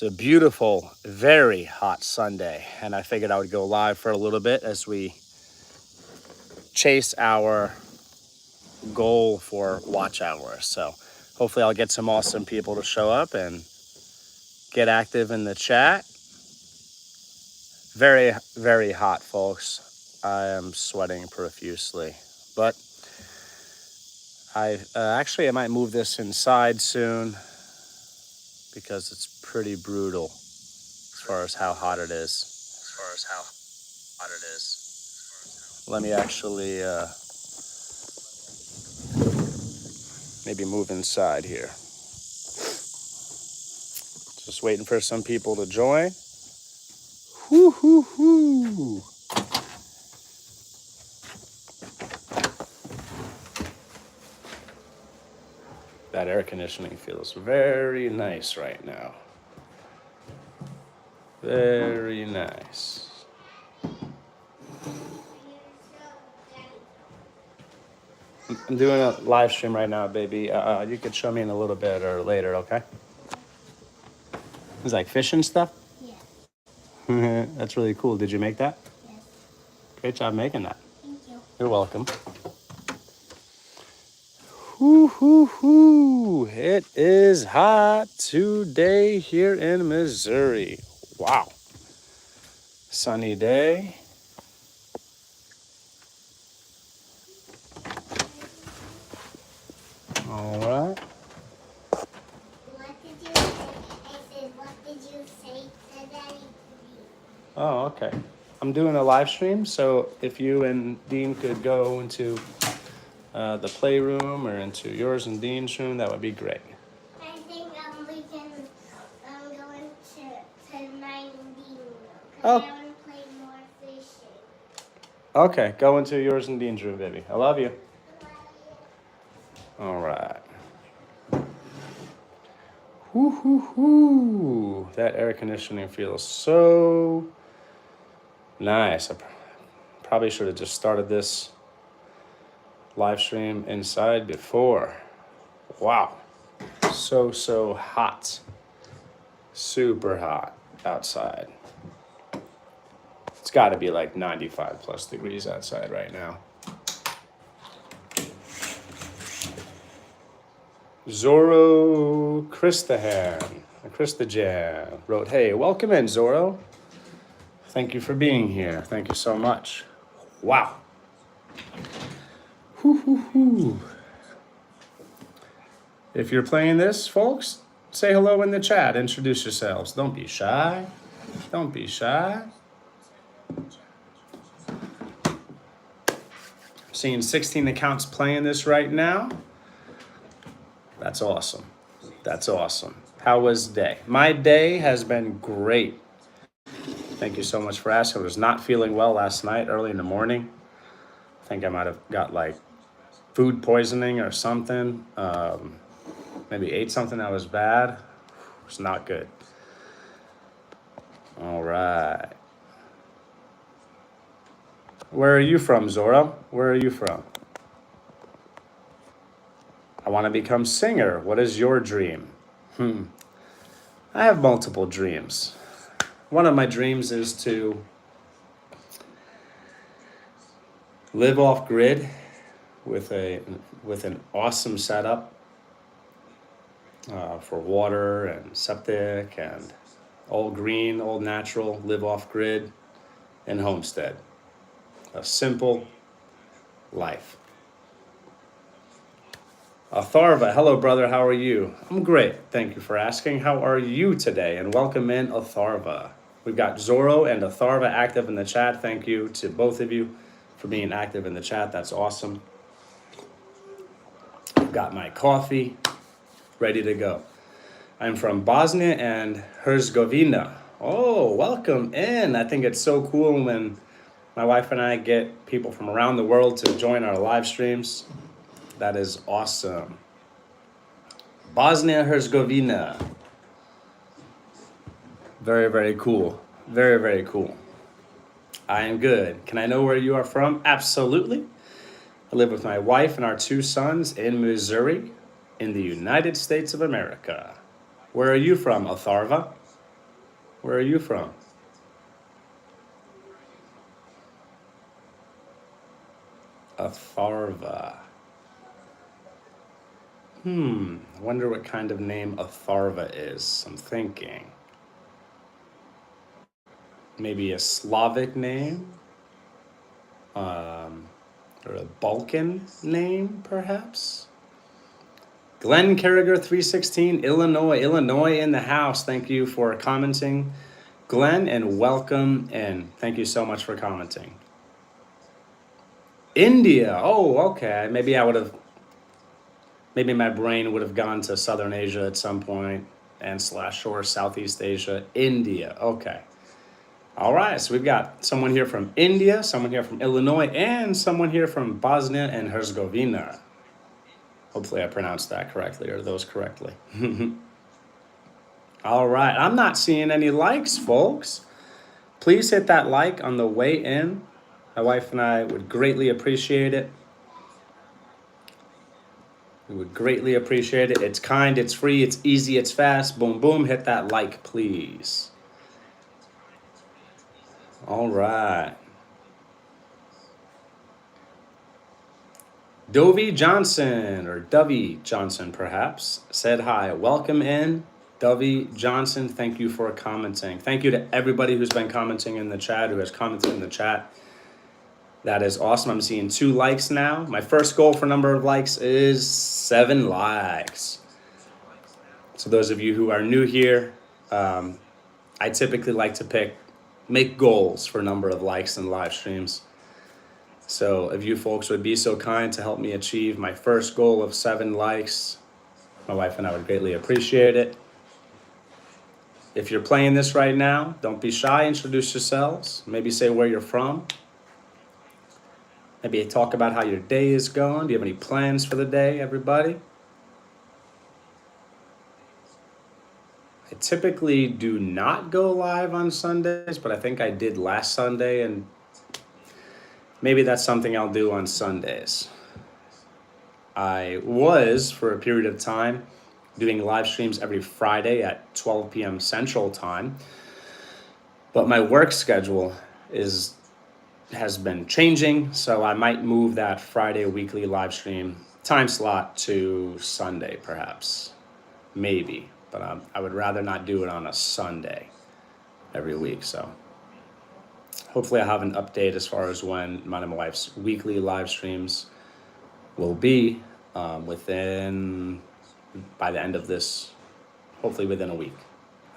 It's a beautiful, very hot Sunday, and I figured I would go live for a little bit as we chase our goal for watch hour. So hopefully I'll get some awesome people to show up and get active in the chat. Very, very hot, folks. I am sweating profusely, but I might move this inside soon because it's pretty brutal as far as how hot it is. Let me actually maybe move inside here. Just waiting for some people to join. Whoo, hoo, hoo. That air conditioning feels very nice right now. Very nice. I'm doing a live stream right now, baby. You could show me in a little bit or later, okay? It's like fish and stuff? Yeah. That's really cool. Did you make that? Yes. Great job making that. Thank you. You're welcome. Whoo, hoo, hoo. It is hot today here in Missouri. Wow. Sunny day. All right. What did you say? I said, what did you say today? Oh, okay. I'm doing a live stream, so if you and Dean could go into the playroom or into yours and Dean's room, that would be great. I think we can go into mine and Dean room. Oh. Because I want to play more fishing. Okay, go into yours and Dean's room, baby. I love you. All right. Whoo, hoo, hoo. That air conditioning feels so nice. I probably should have just started this live stream inside before. Wow. So hot. Super hot outside. It's got to be like 95 plus degrees outside right now. Zorro Christajan wrote, "Hey, welcome in, Zorro. Thank you for being here. Thank you so much." Wow. Hoo, hoo, hoo. If you're playing this, folks, say hello in the chat. Introduce yourselves. Don't be shy. Don't be shy. Seeing 16 accounts playing this right now. That's awesome. That's awesome. How was day? My day has been great. Thank you so much for asking. I was not feeling well last night, early in the morning. I think I might have got like food poisoning or something. Maybe ate something that was bad. It's not good. All right. Where are you from, Zorro? Where are you from? I want to become singer. What is your dream? I have multiple dreams. One of my dreams is to live off grid with an awesome setup for water and septic and all green, all natural, live off grid and homestead. A simple life. Atharva, hello brother, how are you? I'm great, thank you for asking. How are you today? And welcome in Atharva. We've got Zorro and Atharva active in the chat. Thank you to both of you for being active in the chat. That's awesome. I've got my coffee ready to go. I'm from Bosnia and Herzegovina. Oh, welcome in. I think it's so cool when my wife and I get people from around the world to join our live streams. That is awesome. Bosnia Herzegovina. Very, very cool. Very, very cool. I am good. Can I know where you are from? Absolutely. I live with my wife and our 2 sons in Missouri, in the United States of America. Where are you from, Atharva? Where are you from? Atharva. I wonder what kind of name Atharva is. I'm thinking. Maybe a Slavic name? Or a Balkan name, perhaps? Glenn Carriger 316, Illinois in the house. Thank you for commenting, Glenn, and welcome in. Thank you so much for commenting. India. Oh, okay. Maybe my brain would have gone to Southern Asia at some point and / or Southeast Asia. India. Okay. All right. So we've got someone here from India, someone here from Illinois, and someone here from Bosnia and Herzegovina. Hopefully I pronounced that correctly, or those correctly. All right. I'm not seeing any likes, folks. Please hit that like on the way in. My wife and I would greatly appreciate it. We would greatly appreciate it. It's kind, it's free, it's easy, it's fast. Boom, boom. Hit that like, please. All right. Dovey Johnson, or Dovey Johnson perhaps, said hi. Welcome in, Dovey Johnson. Thank you for commenting. Thank you to everybody who's been commenting in the chat, who has commented in the chat. That is awesome. I'm seeing 2 likes now. My first goal for number of likes is 7 likes. So those of you who are new here, I typically like to make goals for number of likes in live streams. So if you folks would be so kind to help me achieve my first goal of 7 likes, my wife and I would greatly appreciate it. If you're playing this right now, don't be shy. Introduce yourselves. Maybe say where you're from. Maybe talk about how your day is going. Do you have any plans for the day, everybody? I typically do not go live on Sundays, but I think I did last Sunday, and maybe that's something I'll do on Sundays. I was, for a period of time, doing live streams every Friday at 12 p.m. Central Time, but my work schedule has been changing, so I might move that Friday weekly live stream time slot to Sunday, perhaps. Maybe, but I would rather not do it on a Sunday every week, so hopefully I have an update as far as when mine and my wife's weekly live streams will be by the end of this, hopefully within a week.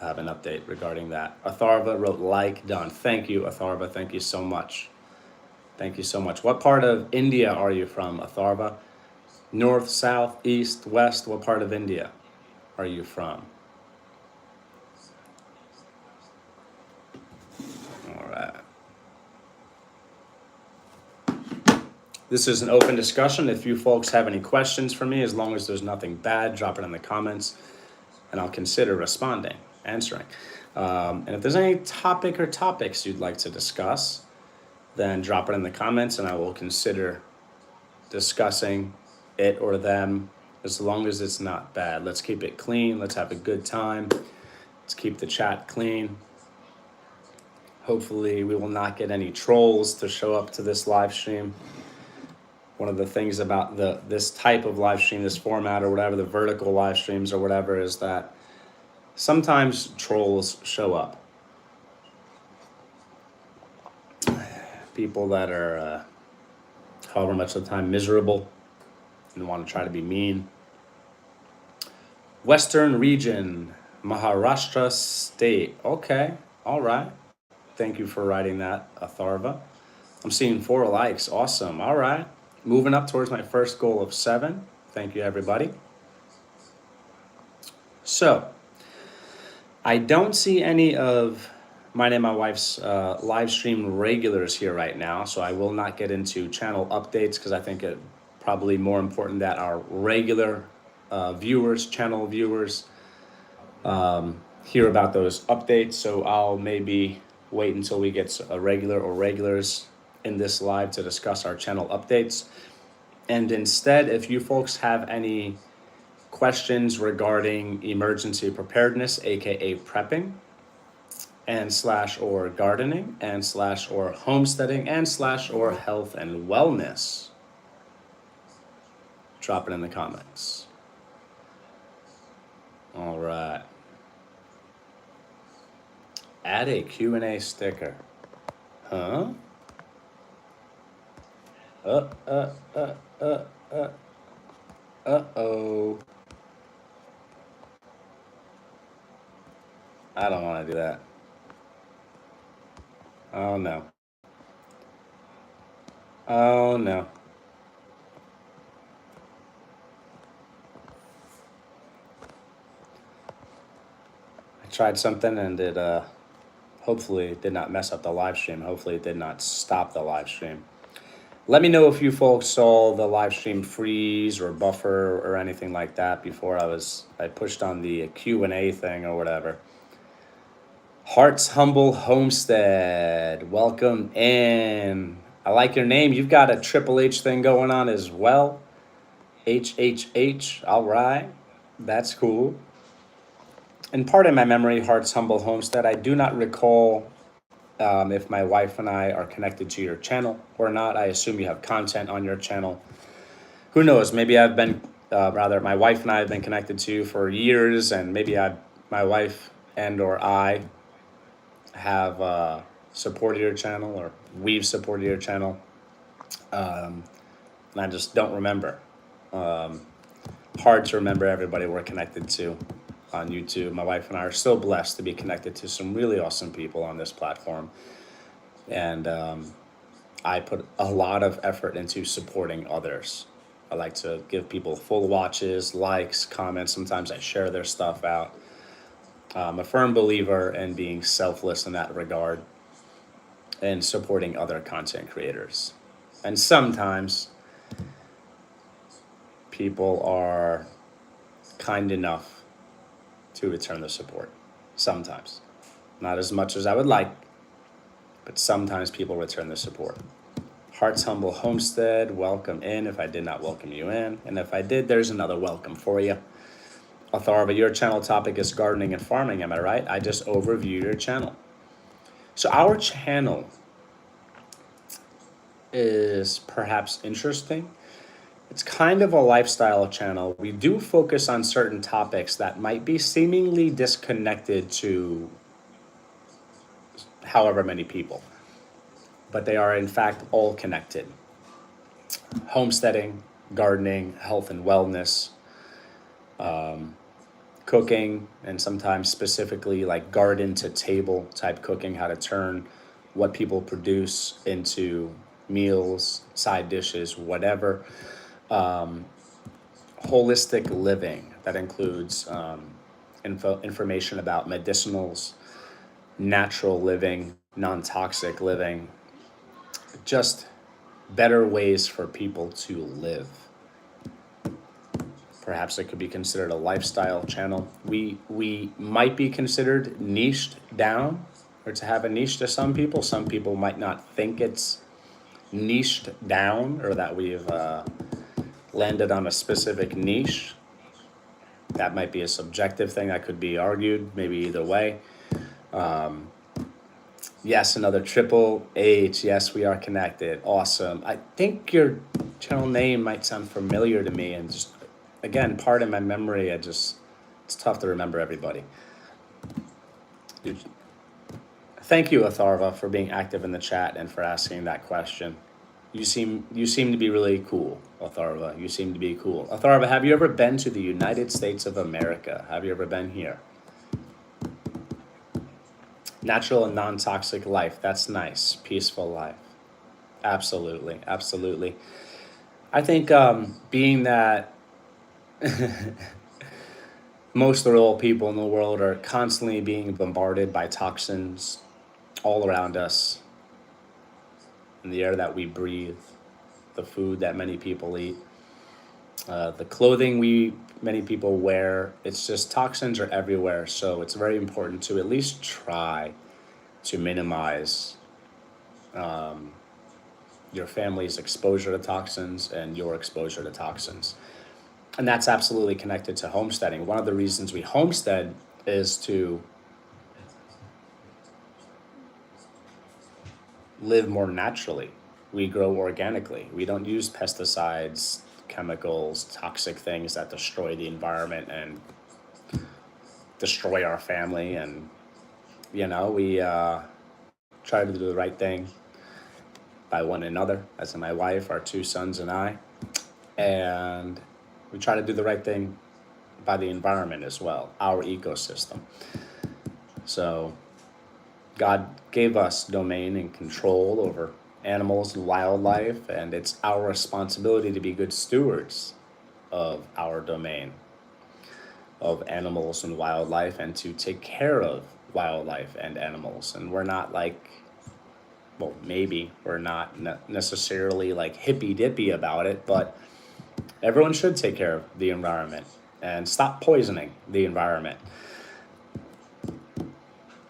I have an update regarding that. Atharva wrote like done. Thank you, Atharva. Thank you so much. Thank you so much. What part of India are you from, Atharva? North, south, east, west? What part of India are you from? All right. This is an open discussion. If you folks have any questions for me, as long as there's nothing bad, drop it in the comments, and I'll consider responding, answering. And if there's any topic or topics you'd like to discuss, then drop it in the comments and I will consider discussing it or them, as long as it's not bad. Let's keep it clean. Let's have a good time. Let's keep the chat clean. Hopefully we will not get any trolls to show up to this live stream. One of the things about this type of live stream, this format or whatever, the vertical live streams or whatever, is that sometimes trolls show up. People that are, however much of the time, miserable and want to try to be mean. Western region, Maharashtra state. Okay, all right. Thank you for writing that, Atharva. I'm seeing 4 likes. Awesome. All right. Moving up towards my first goal of 7. Thank you, everybody. So, I don't see any of mine and my wife's live stream regulars here right now, so I will not get into channel updates because I think it probably more important that our regular channel viewers, hear about those updates. So I'll maybe wait until we get a regular or regulars in this live to discuss our channel updates. And instead, if you folks have any questions regarding emergency preparedness, aka prepping, and slash or gardening and slash or homesteading and slash or health and wellness? Drop it in the comments. All right. Add a Q&A sticker. Huh? Uh-oh. I don't want to do that. Oh no. Oh no. I tried something and it hopefully it did not mess up the live stream. Hopefully it did not stop the live stream. Let me know if you folks saw the live stream freeze or buffer or anything like that before I pushed on the Q&A thing or whatever. Heart's Humble Homestead, welcome in. I like your name. You've got a Triple H thing going on as well. HHH, all right. That's cool. And part of my memory, Heart's Humble Homestead, I do not recall if my wife and I are connected to your channel or not. I assume you have content on your channel. Who knows? Maybe I've been, my wife and I have been connected to you for years, and maybe my wife and or I have supported your channel, or we've supported your channel, and I just don't remember. Hard to remember everybody we're connected to on YouTube. My wife and I are so blessed to be connected to some really awesome people on this platform, and I put a lot of effort into supporting others. I like to give people full watches, likes, comments. Sometimes I share their stuff out. I'm a firm believer in being selfless in that regard and supporting other content creators. And sometimes people are kind enough to return the support. Sometimes. Not as much as I would like, but sometimes people return the support. Heart's Humble Homestead, welcome in if I did not welcome you in. And if I did, there's another welcome for you. Atharva, your channel topic is gardening and farming, am I right? I just overviewed your channel. So our channel is perhaps interesting. It's kind of a lifestyle channel. We do focus on certain topics that might be seemingly disconnected to however many people, but they are in fact all connected. Homesteading, gardening, health and wellness, cooking, and sometimes specifically like garden to table type cooking, how to turn what people produce into meals, side dishes, whatever. Holistic living, that includes information about medicinals, natural living, non-toxic living, just better ways for people to live. Perhaps it could be considered a lifestyle channel. We might be considered niched down, or to have a niche to some people. Some people might not think it's niched down, or that we've landed on a specific niche. That might be a subjective thing that could be argued, maybe either way. Yes, another Triple H. Yes, we are connected. Awesome. I think your channel name might sound familiar to me, and just, again, part of my memory, it's tough to remember everybody. Thank you, Atharva, for being active in the chat and for asking that question. You seem to be really cool, Atharva. You seem to be cool. Atharva, have you ever been to the United States of America? Have you ever been here? Natural and non-toxic life. That's nice. Peaceful life. Absolutely. Absolutely. I think being that most or all people in the world are constantly being bombarded by toxins all around us, in the air that we breathe, the food that many people eat, the clothing many people wear. It's just toxins are everywhere. So it's very important to at least try to minimize your family's exposure to toxins and your exposure to toxins. And that's absolutely connected to homesteading. One of the reasons we homestead is to live more naturally. We grow organically. We don't use pesticides, chemicals, toxic things that destroy the environment and destroy our family. And, we try to do the right thing by one another, as in my wife, our two sons, and I. And we try to do the right thing by the environment as well, our ecosystem. So God gave us domain and control over animals and wildlife, and it's our responsibility to be good stewards of our domain of animals and wildlife and to take care of wildlife and animals. And we're not like, well, maybe we're not necessarily like hippy dippy about it, but everyone should take care of the environment and stop poisoning the environment.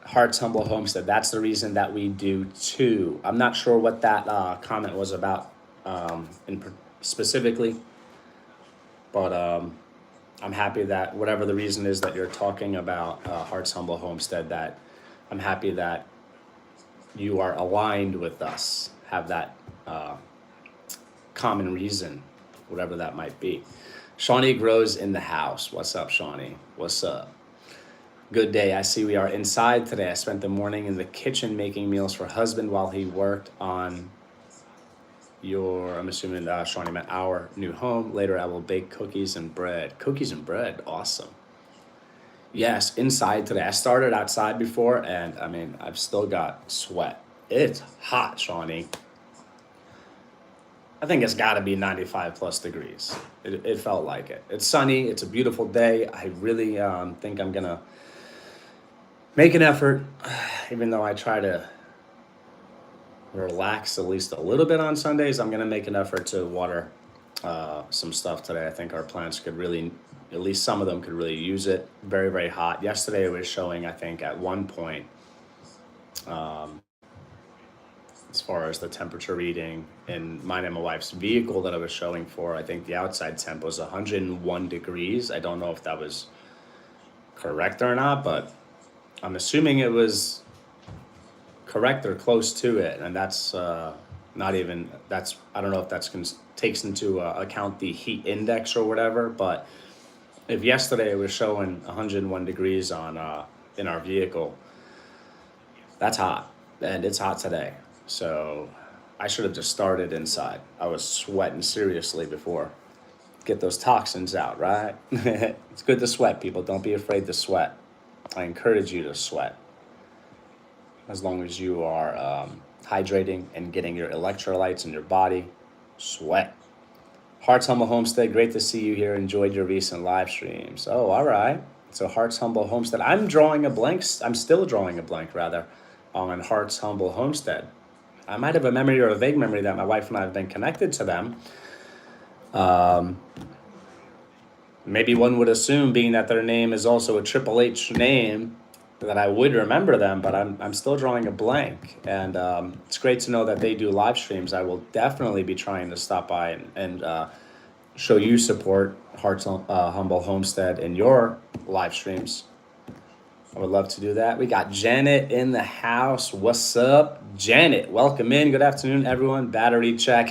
Hearts Humble Homestead, that's the reason that we do too. I'm not sure what that comment was about specifically, but I'm happy that whatever the reason is that you're talking about Hearts Humble Homestead, that I'm happy that you are aligned with us, have that common reason, whatever that might be. Shawnee grows in the house. What's up, Shawnee? What's up? Good day. I see we are inside today. I spent the morning in the kitchen making meals for husband while he worked on I'm assuming Shawnee meant our new home. Later I will bake cookies and bread. Cookies and bread, awesome. Yes, inside today. I started outside before, and I mean, I've still got sweat. It's hot, Shawnee. I think it's got to be 95 plus degrees. It felt like it. It's sunny. It's a beautiful day. I really think I'm going to make an effort, even though I try to relax at least a little bit on Sundays. I'm going to make an effort to water some stuff today. I think our plants could really, at least some of them could really use it. Very, very hot. Yesterday it was showing, I think, at one point, as far as the temperature reading in mine and my wife's vehicle that I was showing for, I think the outside temp was 101 degrees. I don't know if that was correct or not, but I'm assuming it was correct or close to it. And that's not even, that's, I don't know if that's takes into account the heat index or whatever, but if yesterday it was showing 101 degrees on in our vehicle, that's hot, and it's hot today. So I should have just started inside. I was sweating seriously before. Get those toxins out, right? It's good to sweat, people. Don't be afraid to sweat. I encourage you to sweat. As long as you are hydrating and getting your electrolytes in your body, sweat. Hearts Humble Homestead, great to see you here. Enjoyed your recent live streams. Oh, all right. So Hearts Humble Homestead. I'm still drawing a blank, rather, on Hearts Humble Homestead. I might have a memory or a vague memory that my wife and I have been connected to them. Maybe one would assume, being that their name is also a Triple H name, that I would remember them, but I'm still drawing a blank. And it's great to know that they do live streams. I will definitely be trying to stop by and show you support, Hearts Humble Homestead, in your live streams. I would love to do that. We got Janet in the house. What's up, Janet? Welcome in. Good afternoon, everyone. Battery check.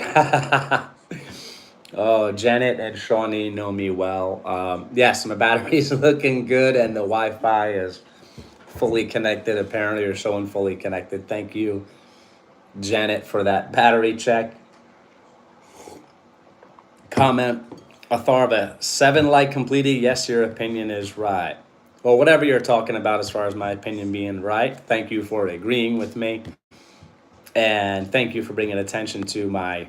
Oh, Janet and Shawnee know me well. Yes, my battery's looking good, and the Wi-Fi is fully connected. Apparently, you're showing fully connected. Thank you, Janet, for that battery check. Comment, Atharva, 7 like completed. Yes, your opinion is right. Well, whatever you're talking about as far as my opinion being right, thank you for agreeing with me. And thank you for bringing attention to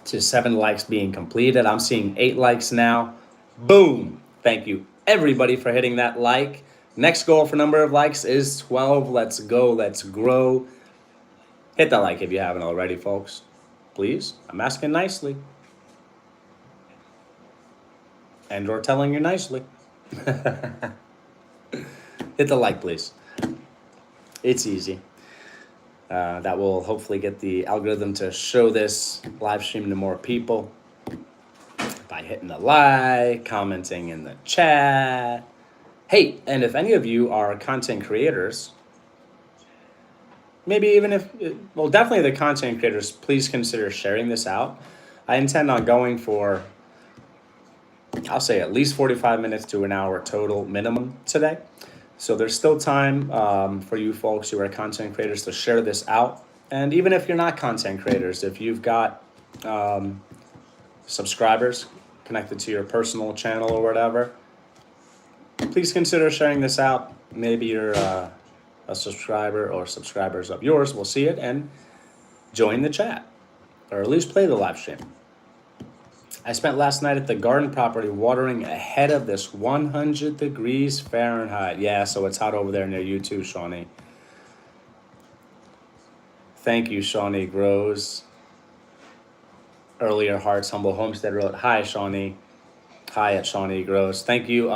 7 likes being completed. I'm seeing 8 likes now. Boom. Thank you, everybody, for hitting that like. Next goal for number of likes is 12. Let's go. Let's grow. Hit that like if you haven't already, folks. Please. I'm asking nicely. And or telling you nicely. Hit the like, please. It's easy. That will hopefully get the algorithm to show this live stream to more people by hitting the like, commenting in the chat. Hey, and if any of you are content creators, maybe even if, well, definitely the content creators, please consider sharing this out. I intend on going for, I'll say at least 45 minutes to an hour total minimum today. So there's still time for you folks who are content creators to share this out. And even if you're not content creators, if you've got subscribers connected to your personal channel or whatever, please consider sharing this out. Maybe you're a subscriber or subscribers of yours will see it and join the chat, or at least play the live stream. I spent last night at the garden property watering ahead of this 100 degrees Fahrenheit. Yeah, so it's hot over there near you too, Shawnee. Thank you, Shawnee Grows. Earlier, Hearts Humble Homestead wrote, hi, Shawnee. Hi at Shawnee Grows. Thank you,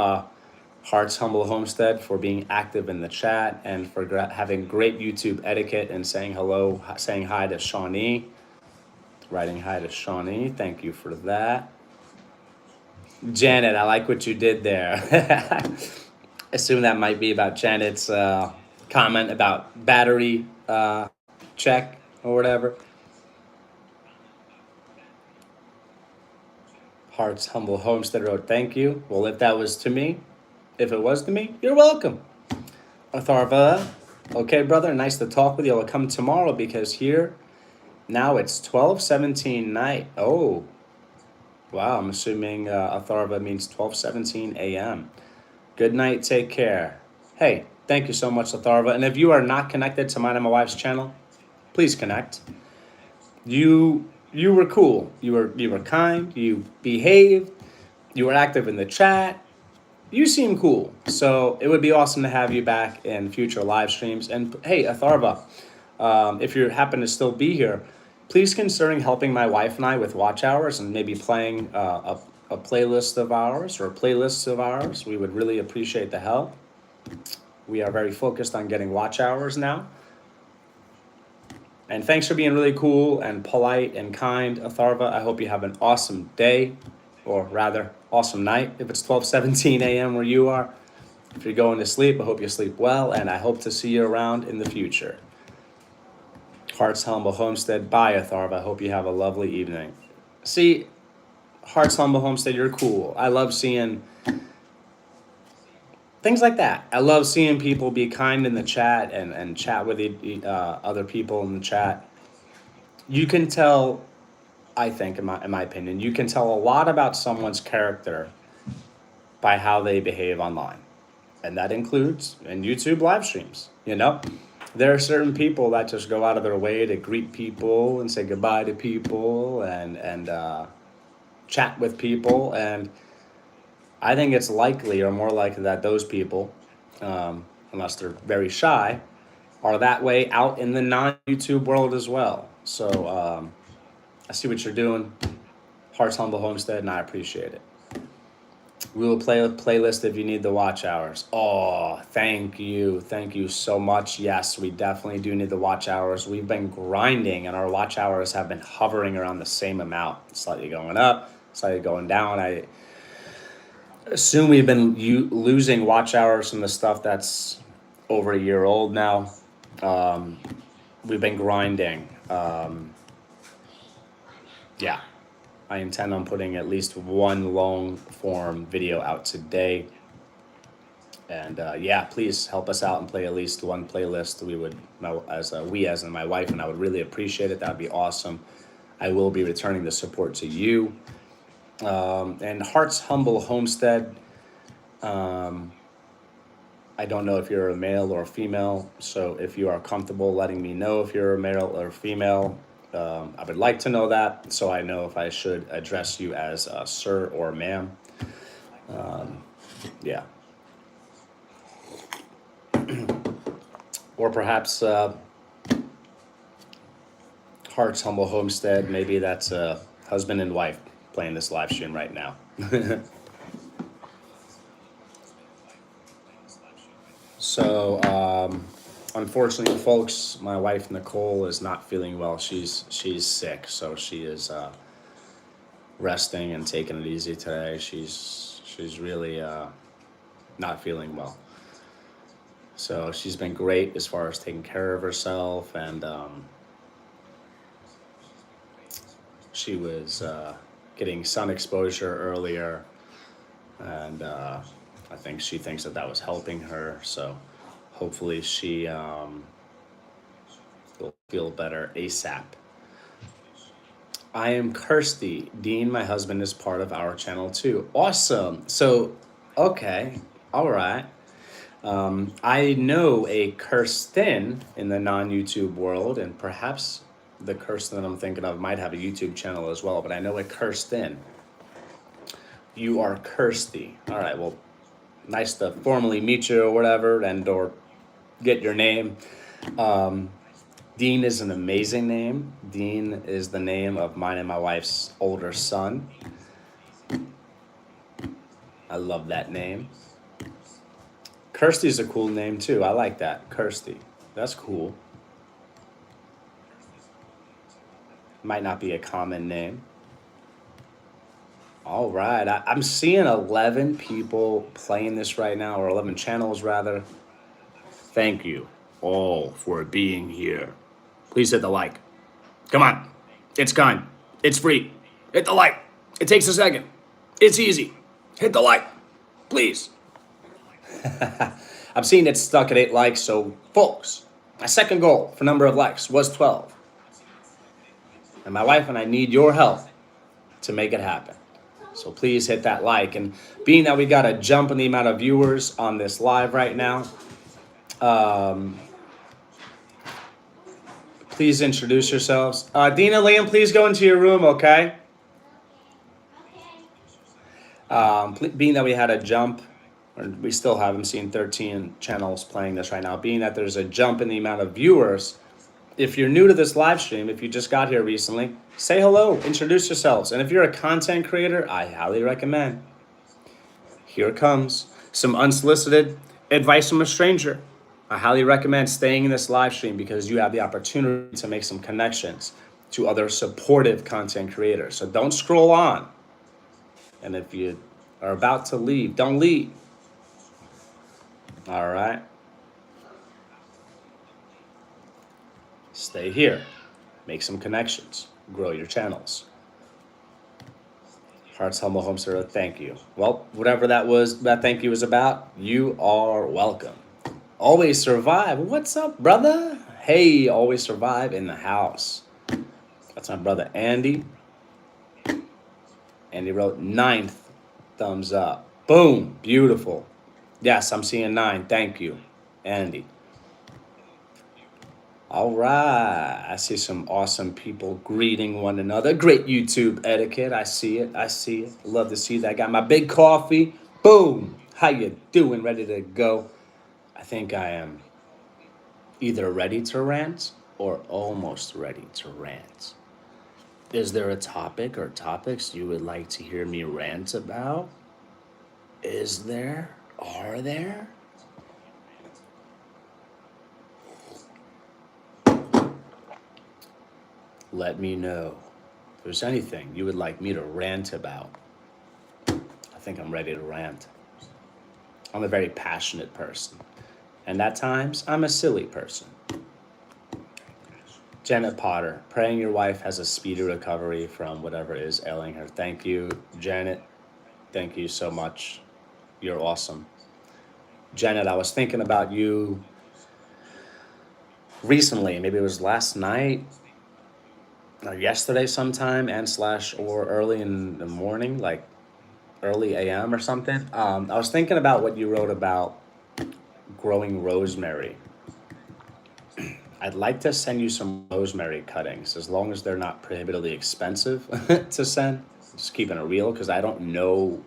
Hearts Humble Homestead, for being active in the chat and for having great YouTube etiquette and saying hello, saying hi to Shawnee. Writing hi to Shawnee. Thank you for that. Janet, I like what you did there. Assume that might be about Janet's comment about battery check or whatever. Hearts Humble Homestead wrote, thank you. Well, if that was to me, if it was to me, you're welcome. Atharva, okay, brother, nice to talk with you. I'll come tomorrow because here, now it's 12:17 night. Oh, wow, I'm assuming Atharva means 12:17 a.m. Good night, take care. Hey, thank you so much, Atharva. And if you are not connected to mine and my wife's channel, please connect. You were cool. You were kind. You behaved. You were active in the chat. You seem cool. So it would be awesome to have you back in future live streams. And hey, Atharva, if you happen to still be here, please considering helping my wife and I with watch hours and maybe playing a playlist of ours or playlists of ours. We would really appreciate the help. We are very focused on getting watch hours now. And thanks for being really cool and polite and kind, Atharva. I hope you have an awesome day, or rather, awesome night if it's 12:17 a.m. where you are. If you're going to sleep, I hope you sleep well, and I hope to see you around in the future. Hearts Humble Homestead, bye, Atharva. I hope you have a lovely evening. See, Hearts Humble Homestead, you're cool. I love seeing things like that. I love seeing people be kind in the chat and chat with other people in the chat. You can tell, I think, in my opinion, you can tell a lot about someone's character by how they behave online. And that includes in YouTube live streams, you know? There are certain people that just go out of their way to greet people and say goodbye to people and chat with people. And I think it's likely or more likely that those people, unless they're very shy, are that way out in the non-YouTube world as well. So I see what you're doing, Hearts Humble Homestead, and I appreciate it. We will play a playlist if you need the watch hours. Oh, thank you. Thank you so much. Yes, we definitely do need the watch hours. We've been grinding, and our watch hours have been hovering around the same amount, slightly going up, slightly going down. I assume we've been losing watch hours from the stuff that's over a year old now. We've been grinding. Yeah. I intend on putting at least one long form video out today. And yeah, please help us out and play at least one playlist. We would, as in my wife and I would really appreciate it. That would be awesome. I will be returning the support to you. And Hearts Humble Homestead. I don't know if you're a male or a female. So if you are comfortable letting me know if you're a male or female, I would like to know that so I know if I should address you as sir or ma'am. Yeah. Or perhaps Hearts Humble Homestead, maybe that's a husband and wife playing this live stream right now. So, unfortunately, folks, my wife Nicole is not feeling well. She's sick, so she is resting and taking it easy today. She's really not feeling well. So she's been great as far as taking care of herself, and she was getting sun exposure earlier, and I think she thinks that that was helping her. So hopefully she will feel better ASAP. I am Kirsty. Dean, my husband, is part of our channel too. Awesome. So, okay, all right. I know a Kirsten in the non-YouTube world, and perhaps the Kirsten that I'm thinking of might have a YouTube channel as well, but I know a Kirsten. You are Kirsty. All right, well, nice to formally meet you or whatever, and or get your name. Dean is an amazing name. Dean is the name of mine and my wife's older son. I love that name. Kirsty's a cool name too. I like that. Kirsty. That's cool. Might not be a common name. All right. I'm seeing 11 people playing this right now, or 11 channels rather. Thank you all for being here. Please hit the like. Come on. It's kind. It's free. Hit the like. It takes a second. It's easy. Hit the like. Please. I'm seeing it stuck at 8 likes, so folks, my second goal for number of likes was 12. And my wife and I need your help to make it happen. So please hit that like. And being that we got a jump in the amount of viewers on this live right now, please introduce yourselves. Dina, Liam, please go into your room, okay? Being that we had a jump, or we still have, I'm seeing 13 channels playing this right now. Being that there's a jump in the amount of viewers, if you're new to this live stream, if you just got here recently, say hello, introduce yourselves. And if you're a content creator, I highly recommend. Here comes some unsolicited advice from a stranger. I highly recommend staying in this live stream because you have the opportunity to make some connections to other supportive content creators. So don't scroll on. And if you are about to leave, don't leave. All right. Stay here. Make some connections. Grow your channels. Hearts Humble Homesteader, thank you. Well, whatever that thank you was about, you are welcome. Always Survive. What's up, brother? Hey, Always Survive in the house. That's my brother Andy. Andy wrote 9th thumbs up. Boom. Beautiful. Yes, I'm seeing 9. Thank you, Andy. All right. I see some awesome people greeting one another. Great YouTube etiquette. I see it. I see it. Love to see that. Got my big coffee. Boom. How you doing? Ready to go? I think I am either ready to rant or almost ready to rant. Is there a topic or topics you would like to hear me rant about? Is there? Are there? Let me know if there's anything you would like me to rant about. I think I'm ready to rant. I'm a very passionate person. And at times, I'm a silly person. Janet Potter, praying your wife has a speedy recovery from whatever is ailing her. Thank you, Janet. Thank you so much. You're awesome. Janet, I was thinking about you recently. Maybe it was last night or yesterday sometime, or early in the morning, like early AM or something. I was thinking about what you wrote about growing rosemary. I'd like to send you some rosemary cuttings, as long as they're not prohibitively expensive to send. Just keeping it real, because I don't know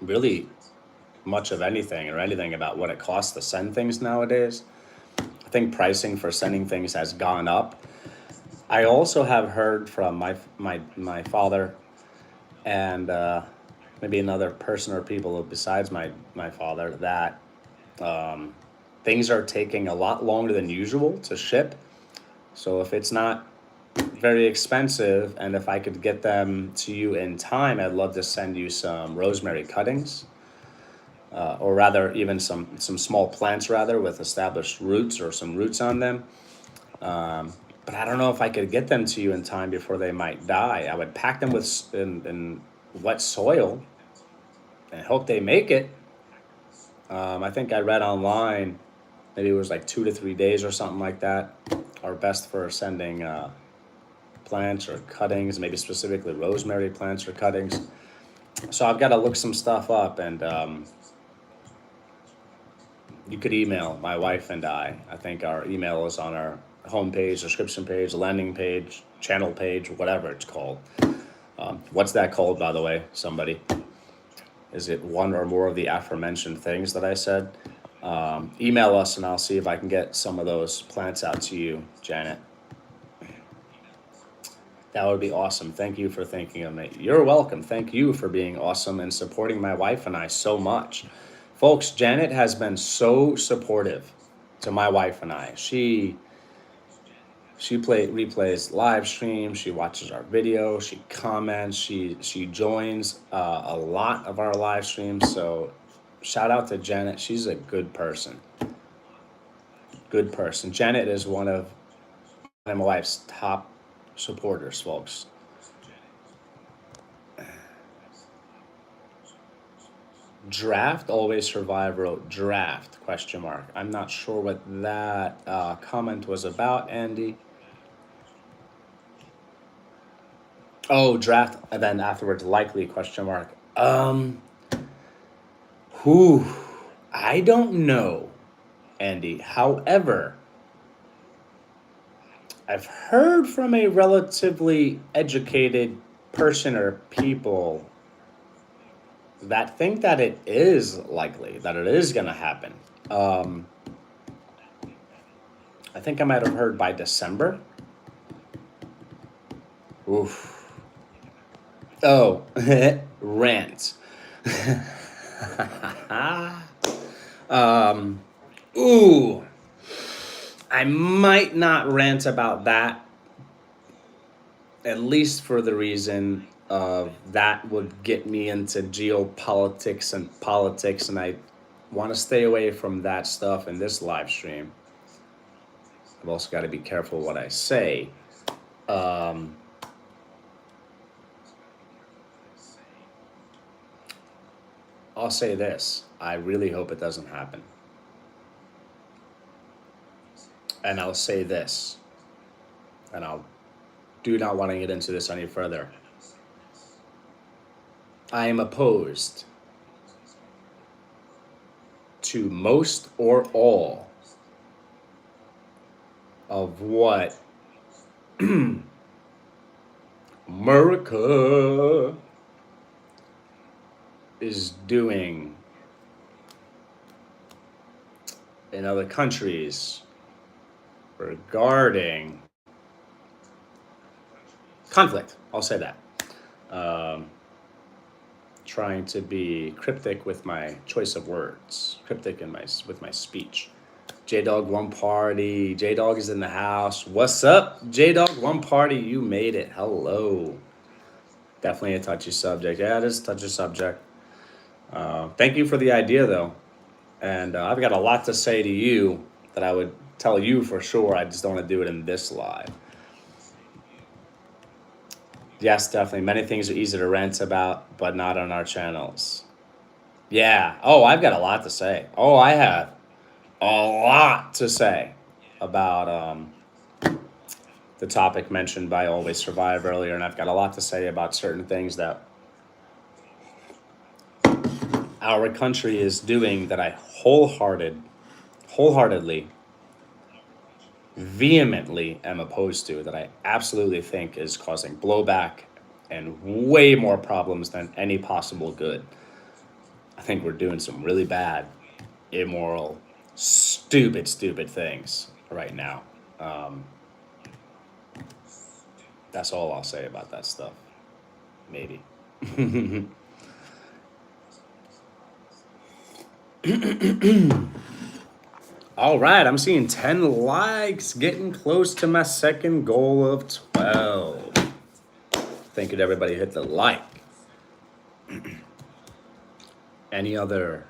really much of anything or anything about what it costs to send things nowadays. I think pricing for sending things has gone up. I also have heard from my father and maybe another person or people besides my father that things are taking a lot longer than usual to ship. So if it's not very expensive and if I could get them to you in time, I'd love to send you some rosemary cuttings. or rather even some small plants rather with established roots or some roots on them. But I don't know if I could get them to you in time before they might die. I would pack them in wet soil and hope they make it. I think I read online, maybe it was like 2 to 3 days or something like that, are best for sending plants or cuttings, maybe specifically rosemary plants or cuttings. So I've got to look some stuff up, and you could email my wife and I. I think our email is on our homepage, description page, landing page, channel page, whatever it's called. What's that called, by the way? Somebody? Is it one or more of the aforementioned things that I said? Email us and I'll see if I can get some of those plants out to you, Janet. That would be awesome. Thank you for thinking of me. You're welcome. Thank you for being awesome and supporting my wife and I so much. Folks, Janet has been so supportive to my wife and I. She replays live streams, she watches our videos, she comments, she joins a lot of our live streams. So shout out to Janet. She's a good person. Good person. Janet is one of my wife's top supporters, folks. Draft always survive wrote draft ? I'm not sure what that comment was about, Andy. Oh, draft, and then afterwards likely ? Who? I don't know, Andy. However, I've heard from a relatively educated person or people that think that it is likely, that it is going to happen. I think I might have heard by December. Oof. Oh, rant. Ooh. I might not rant about that, at least for the reason of that would get me into geopolitics and politics, and I want to stay away from that stuff in this live stream. I've also got to be careful what I say. I'll say this. I really hope it doesn't happen. And I'll say this, and I'll do not want to get into this any further. I am opposed to most or all of what America is doing in other countries regarding conflict. I'll say that. Trying to be cryptic with my choice of words, cryptic with my speech. J-Dog One Party. J-Dog is in the house. What's up, J-Dog One Party? You made it. Hello. Definitely a touchy subject. Yeah, it is a touchy subject. Thank you for the idea, though. And I've got a lot to say to you that I would tell you for sure. I just don't want to do it in this live. Yes, definitely. Many things are easy to rant about, but not on our channels. Yeah. Oh, I've got a lot to say. Oh, I have a lot to say about the topic mentioned by Always Survive earlier, and I've got a lot to say about certain things that our country is doing that I wholeheartedly, vehemently am opposed to, that I absolutely think is causing blowback and way more problems than any possible good. I think we're doing some really bad, immoral, stupid things right now. That's all I'll say about that stuff. Maybe. All right, I'm seeing 10 likes, getting close to my second goal of 12. Thank you to everybody who hit the like. Any other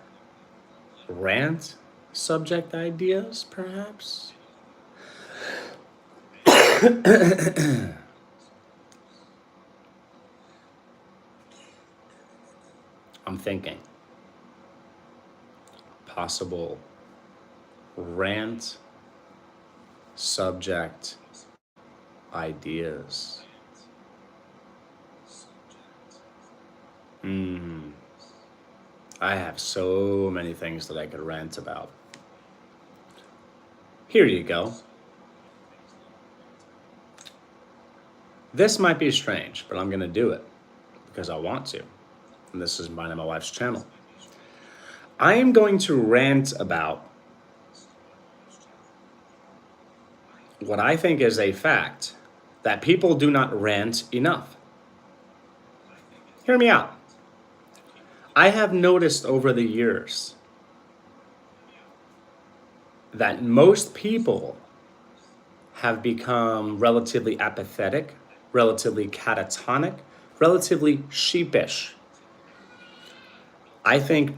rant subject ideas, perhaps? I'm thinking possible rant subject ideas. I have so many things that I could rant about. Here you go. This might be strange, but I'm going to do it because I want to. And this is mine and my wife's channel. I am going to rant about what I think is a fact that people do not rant enough. Hear me out. I have noticed over the years that most people have become relatively apathetic, relatively catatonic, relatively sheepish. I think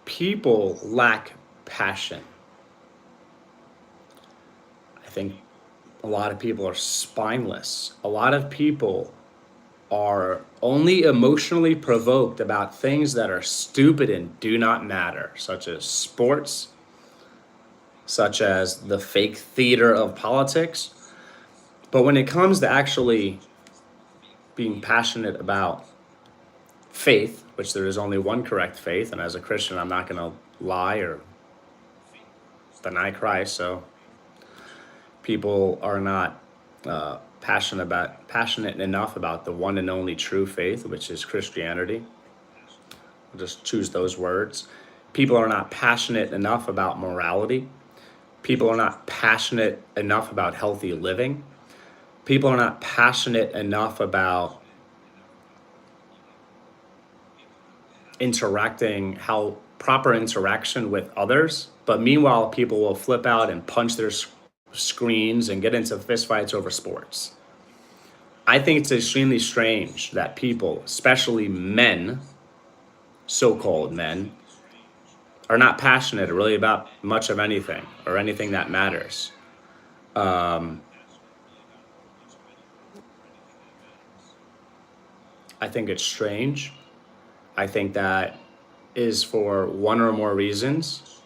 people lack passion. I think a lot of people are spineless. A lot of people are only emotionally provoked about things that are stupid and do not matter, such as sports, such as the fake theater of politics. But when it comes to actually being passionate about faith, which there is only one correct faith, and as a Christian, I'm not going to lie or deny Christ, so people are not passionate enough about the one and only true faith, which is Christianity. I'll just choose those words. People are not passionate enough about morality. People are not passionate enough about healthy living. People are not passionate enough about how proper interaction with others. But meanwhile, people will flip out and punch their screens and get into fistfights over sports. I think it's extremely strange that people, especially men, so-called men, are not passionate really about much of anything or anything that matters. I think it's strange. I think that is for one or more reasons.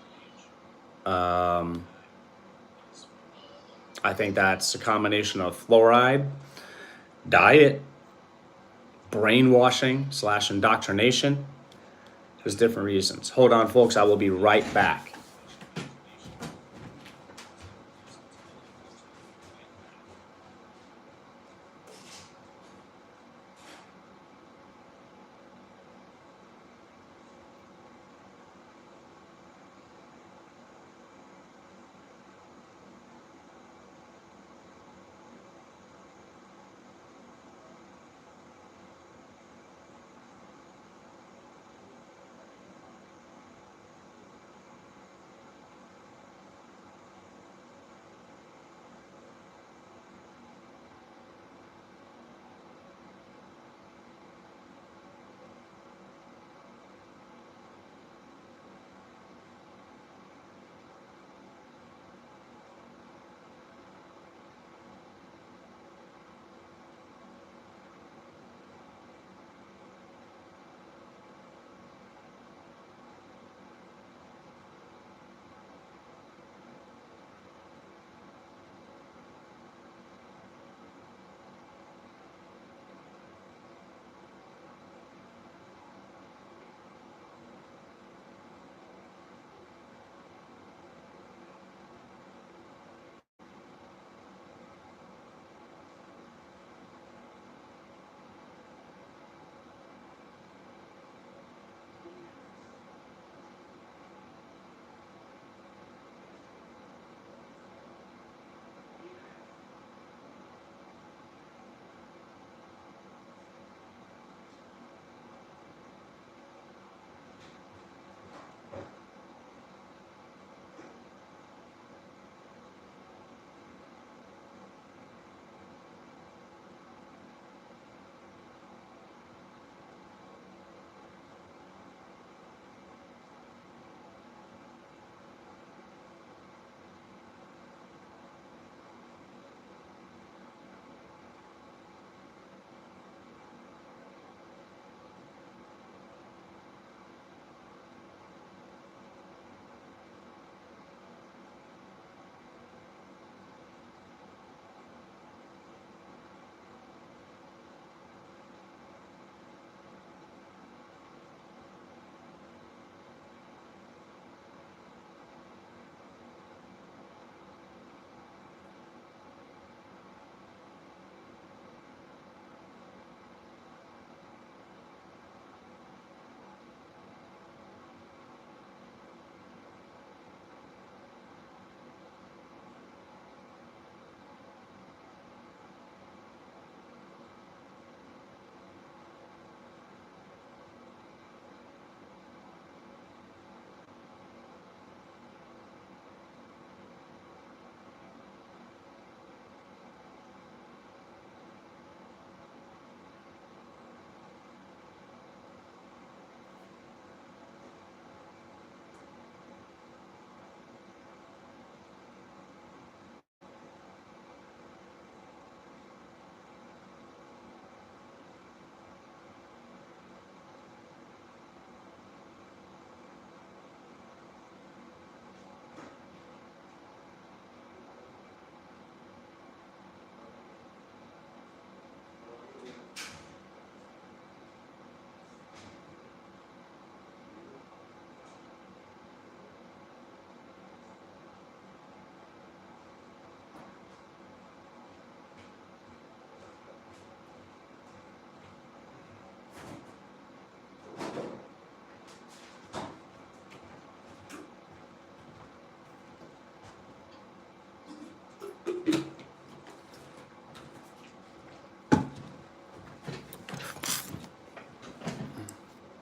I think that's a combination of fluoride, diet, brainwashing / indoctrination. There's different reasons. Hold on, folks. I will be right back.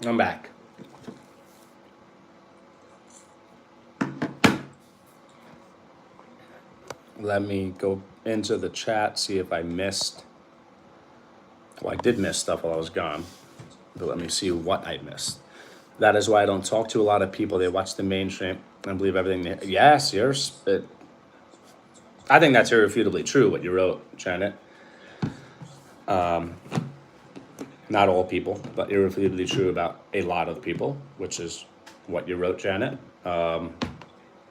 I'm back. Let me go into the chat, see if I missed. Well, I did miss stuff while I was gone, but let me see what I missed. That is why I don't talk to a lot of people. They watch the mainstream and believe everything. Yes, I think that's irrefutably true, what you wrote, Janet. Not all people, but irrefutably true about a lot of people, which is what you wrote, Janet.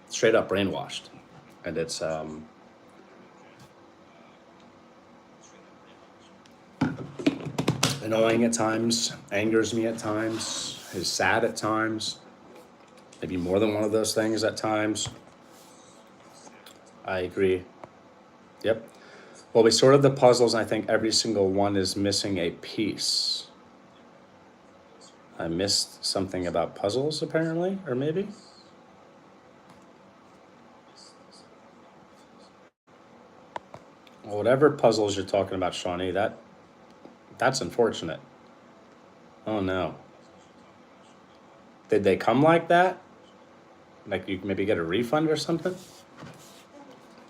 Straight up brainwashed. And it's annoying at times, angers me at times, is sad at times, maybe more than one of those things at times. I agree. Yep. Well, we sorted the puzzles, and I think every single one is missing a piece. I missed something about puzzles, apparently, or maybe? Well, whatever puzzles you're talking about, Shawnee, that's unfortunate. Oh no. Did they come like that? Like you maybe get a refund or something?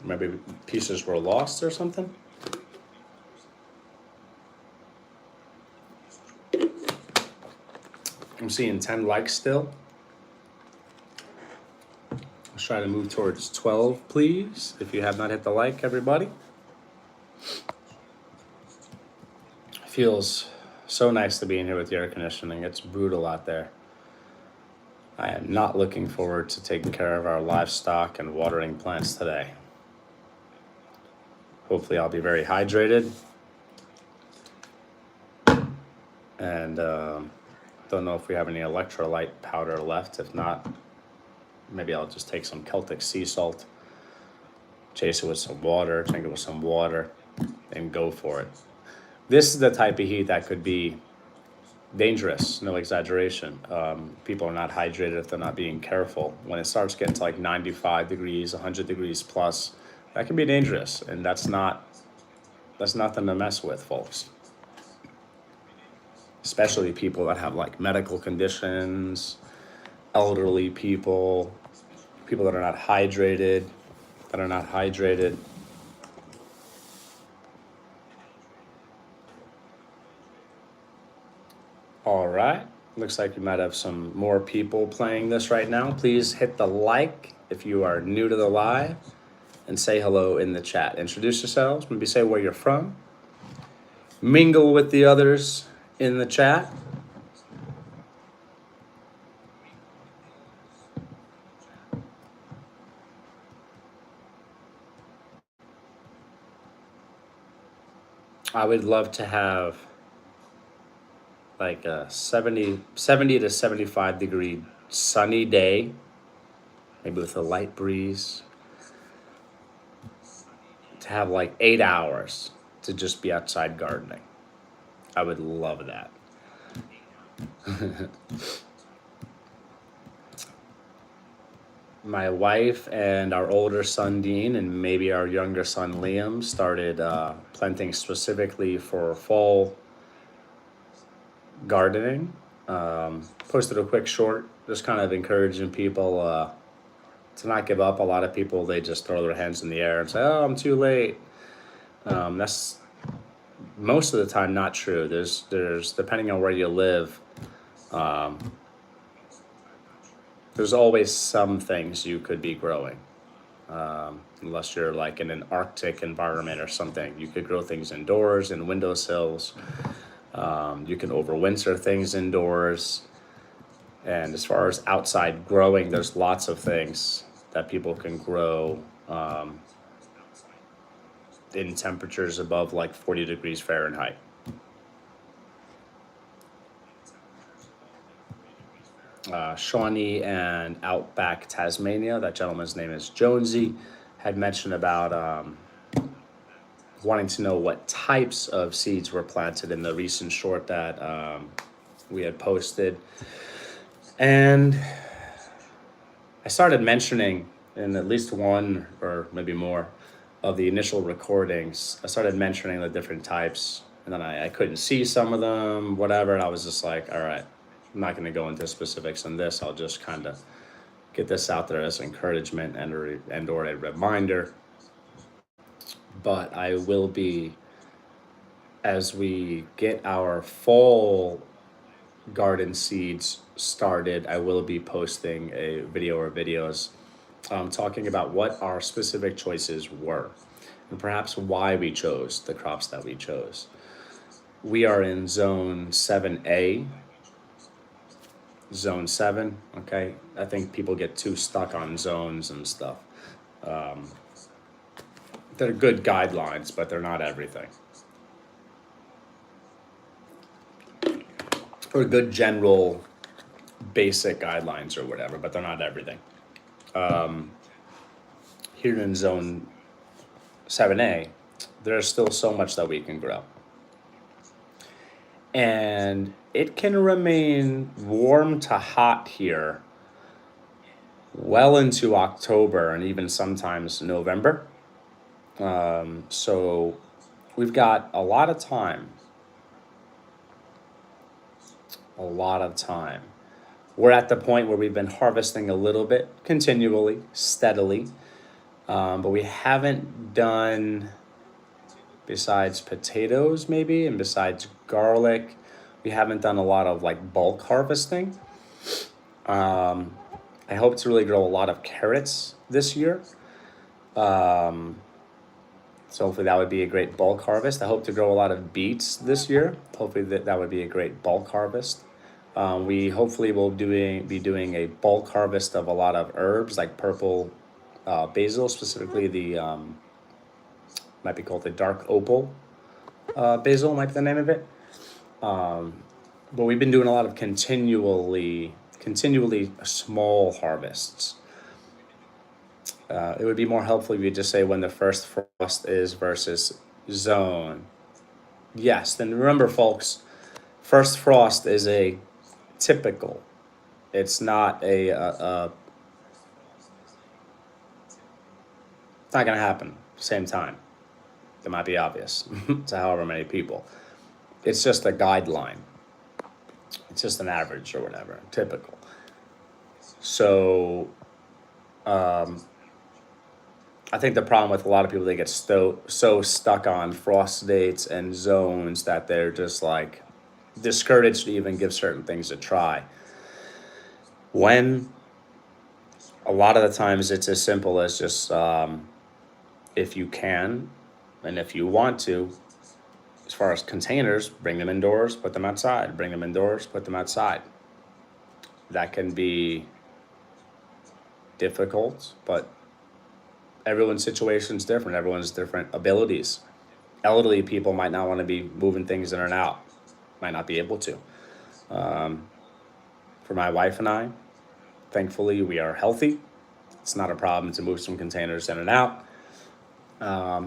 Maybe pieces were lost or something? I'm seeing 10 likes still. Let's try to move towards 12, please. If you have not hit the like, everybody. Feels so nice to be in here with the air conditioning. It's brutal out there. I am not looking forward to taking care of our livestock and watering plants today. Hopefully I'll be very hydrated. And don't know if we have any electrolyte powder left. If not, maybe I'll just take some Celtic sea salt, chase it with some water, drink it with some water, and go for it. This is the type of heat that could be dangerous, no exaggeration. People are not hydrated if they're not being careful. When it starts getting to like 95 degrees, 100 degrees plus, that can be dangerous, and that's nothing to mess with, folks. Especially people that have like medical conditions, elderly people, people that are not hydrated, All right, looks like we might have some more people playing this right now. Please hit the like if you are new to the live and say hello in the chat. Introduce yourselves, maybe say where you're from. Mingle with the others in the chat. I would love to have like a 70 to 75 degree sunny day, maybe with a light breeze, to have like 8 hours to just be outside gardening. I would love that. My wife and our older son Dean and maybe our younger son Liam started planting specifically for fall gardening. Posted a quick short just kind of encouraging people to not give up. A lot of people, they just throw their hands in the air and say, oh, I'm too late. That's most of the time not true. There's depending on where you live, there's always some things you could be growing. Unless you're like in an Arctic environment or something, you could grow things indoors in windowsills. You can overwinter things indoors. And as far as outside growing, there's lots of things that people can grow in temperatures above like 40 degrees Fahrenheit. Shawnee and Outback Tasmania, that gentleman's name is Jonesy, had mentioned about wanting to know what types of seeds were planted in the recent short that we had posted. And I started mentioning in at least one or maybe more of the initial recordings, I started mentioning the different types, and then I couldn't see some of them, whatever, and I was just like, all right, I'm not going to go into specifics on this. I'll just kind of get this out there as encouragement and or a reminder. But I will be, as we get our fall garden seeds started, I will be posting a video or videos talking about what our specific choices were and perhaps why we chose the crops that we chose. We are in zone 7A, zone 7, okay? I think people get too stuck on zones and stuff. They're good guidelines, but they're not everything. Or good general basic guidelines or whatever, but they're not everything. Here in zone 7A, there's still so much that we can grow. And it can remain warm to hot here well into October and even sometimes November. So we've got a lot of time. A lot of time. We're at the point where we've been harvesting a little bit continually, steadily, but we haven't done, besides potatoes maybe, and besides garlic, we haven't done a lot of like bulk harvesting. I hope to really grow a lot of carrots this year. So hopefully that would be a great bulk harvest. I hope to grow a lot of beets this year. Hopefully that would be a great bulk harvest. We hopefully will be doing a bulk harvest of a lot of herbs like purple basil, specifically the might be called the dark opal basil, might be the name of it. But we've been doing a lot of continually small harvests. It would be more helpful if you just say when the first frost is versus zone. Yes, then remember, folks, first frost is a typical. It's not it's not going to happen same time. That might be obvious to however many people. It's just a guideline. It's just an average or whatever, typical. So I think the problem with a lot of people, they get so stuck on frost dates and zones that they're just like discouraged to even give certain things a try. When a lot of the times it's as simple as just if you can and if you want to, as far as containers, bring them indoors, put them outside, bring them indoors, put them outside. That can be difficult, but everyone's situation is different. Everyone's different abilities. Elderly people might not want to be moving things in and out, might not be able to. For my wife and I, thankfully, we are healthy. It's not a problem to move some containers in and out.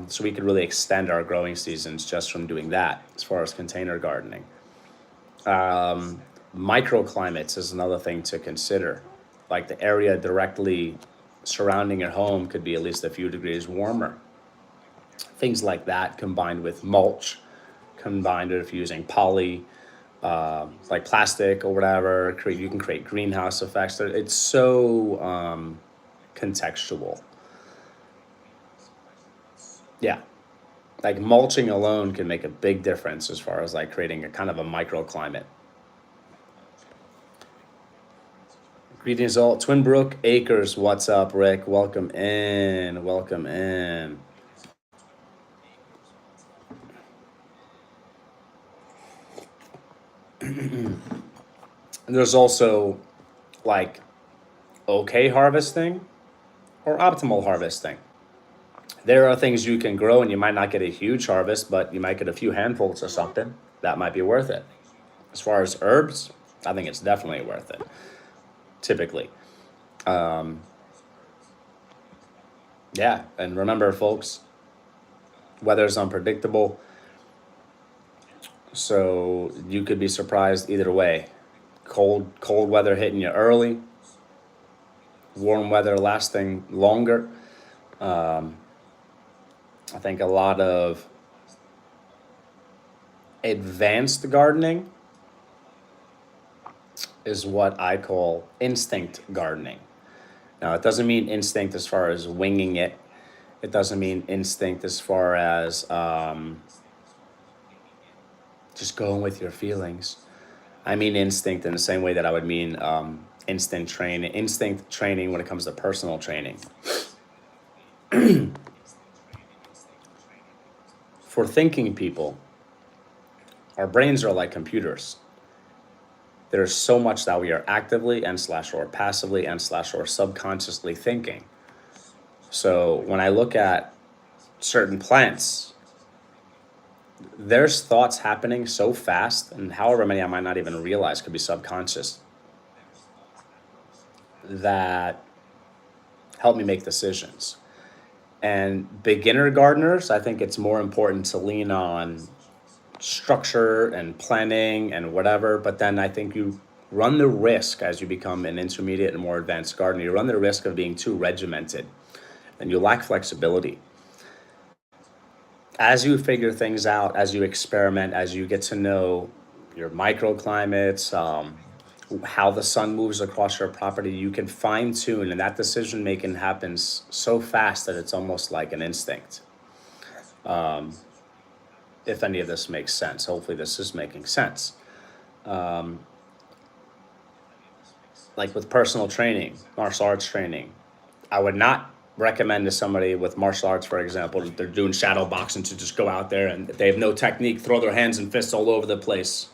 So we could really extend our growing seasons just from doing that as far as container gardening. Microclimates is another thing to consider. Like the area directly surrounding your home could be at least a few degrees warmer. Things like that combined with mulch, combined with using poly, like plastic or whatever, you can create greenhouse effects. It's so contextual. Yeah, like mulching alone can make a big difference as far as like creating a kind of a microclimate. Greetings all. Twinbrook Acres, what's up, Rick? Welcome in, welcome in. There's also like okay harvesting or optimal harvesting. There are things you can grow and you might not get a huge harvest, but you might get a few handfuls or something. That might be worth it. As far as herbs, I think it's definitely worth it. Typically. Yeah, and remember, folks, weather's unpredictable. So you could be surprised either way. Cold weather hitting you early, warm weather lasting longer. I think a lot of advanced gardening is what I call instinct gardening. Now, it doesn't mean instinct as far as winging it. It doesn't mean instinct as far as just going with your feelings. I mean instinct in the same way that I would mean instinct training when it comes to personal training. For thinking people, our brains are like computers. There's so much that we are actively and slash or passively and slash or subconsciously thinking. So when I look at certain plants, there's thoughts happening so fast, and however many I might not even realize could be subconscious, that help me make decisions. And beginner gardeners, I think it's more important to lean on structure and planning and whatever, but then I think you run the risk as you become an intermediate and more advanced gardener, you run the risk of being too regimented and you lack flexibility. As you figure things out, as you experiment, as you get to know your microclimates, how the sun moves across your property, you can fine tune, and that decision making happens so fast that it's almost like an instinct. If any of this makes sense, hopefully this is making sense. Like with personal training, martial arts training, I would not recommend to somebody with martial arts, for example, that they're doing shadow boxing to just go out there and if they have no technique, throw their hands and fists all over the place.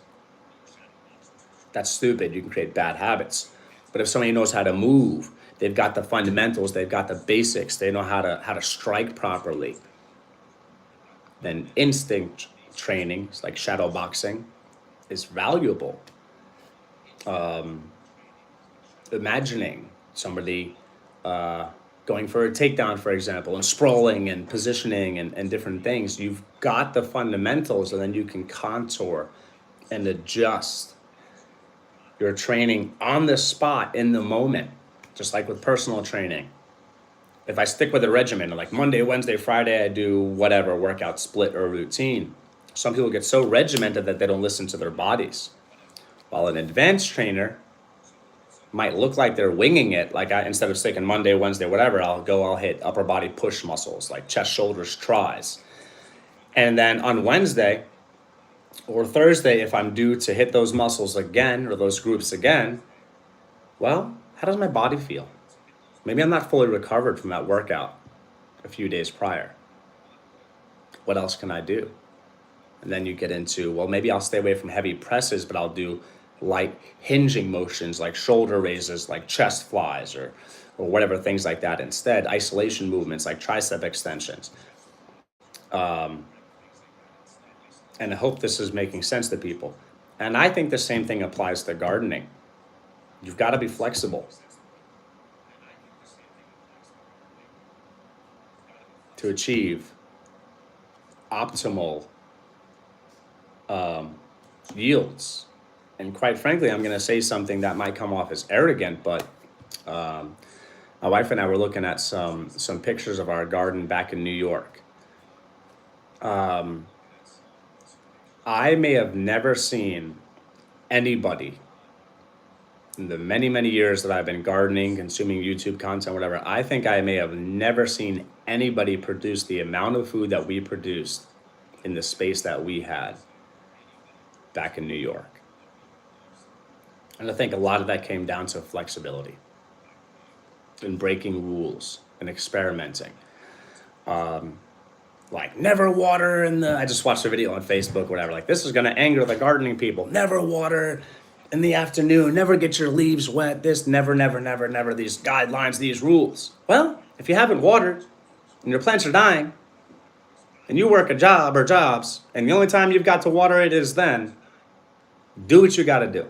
That's stupid. You can create bad habits. But if somebody knows how to move, they've got the fundamentals, they've got the basics, they know how to strike properly, then instinct training, like shadow boxing, is valuable. Imagining somebody going for a takedown, for example, and sprawling and positioning and different things, you've got the fundamentals, and then you can contour and adjust your training on the spot in the moment, just like with personal training. If I stick with a regimen, like Monday, Wednesday, Friday, I do whatever workout split or routine. Some people get so regimented that they don't listen to their bodies. While an advanced trainer might look like they're winging it, like instead of sticking Monday, Wednesday, whatever, I'll hit upper body push muscles like chest, shoulders, tries. And then on Wednesday or Thursday, if I'm due to hit those muscles again or those groups again, well, how does my body feel? Maybe I'm not fully recovered from that workout a few days prior. What else can I do? And then you get into, well, maybe I'll stay away from heavy presses, but I'll do light hinging motions like shoulder raises, like chest flies or whatever, things like that instead. Isolation movements like tricep extensions. And I hope this is making sense to people. And I think the same thing applies to gardening. You've got to be flexible to achieve optimal yields. And quite frankly, I'm going to say something that might come off as arrogant, but my wife and I were looking at some pictures of our garden back in New York. I may have never seen anybody in the many, many years that I've been gardening, consuming YouTube content, whatever. I think I may have never seen anybody produce the amount of food that we produced in the space that we had back in New York. And I think a lot of that came down to flexibility and breaking rules and experimenting. Like never water I just watched a video on Facebook, whatever, like this is gonna anger the gardening people. Never water in the afternoon, never get your leaves wet, this, never, these guidelines, these rules. Well, if you haven't watered and your plants are dying and you work a job or jobs and the only time you've got to water it is then, do what you gotta do.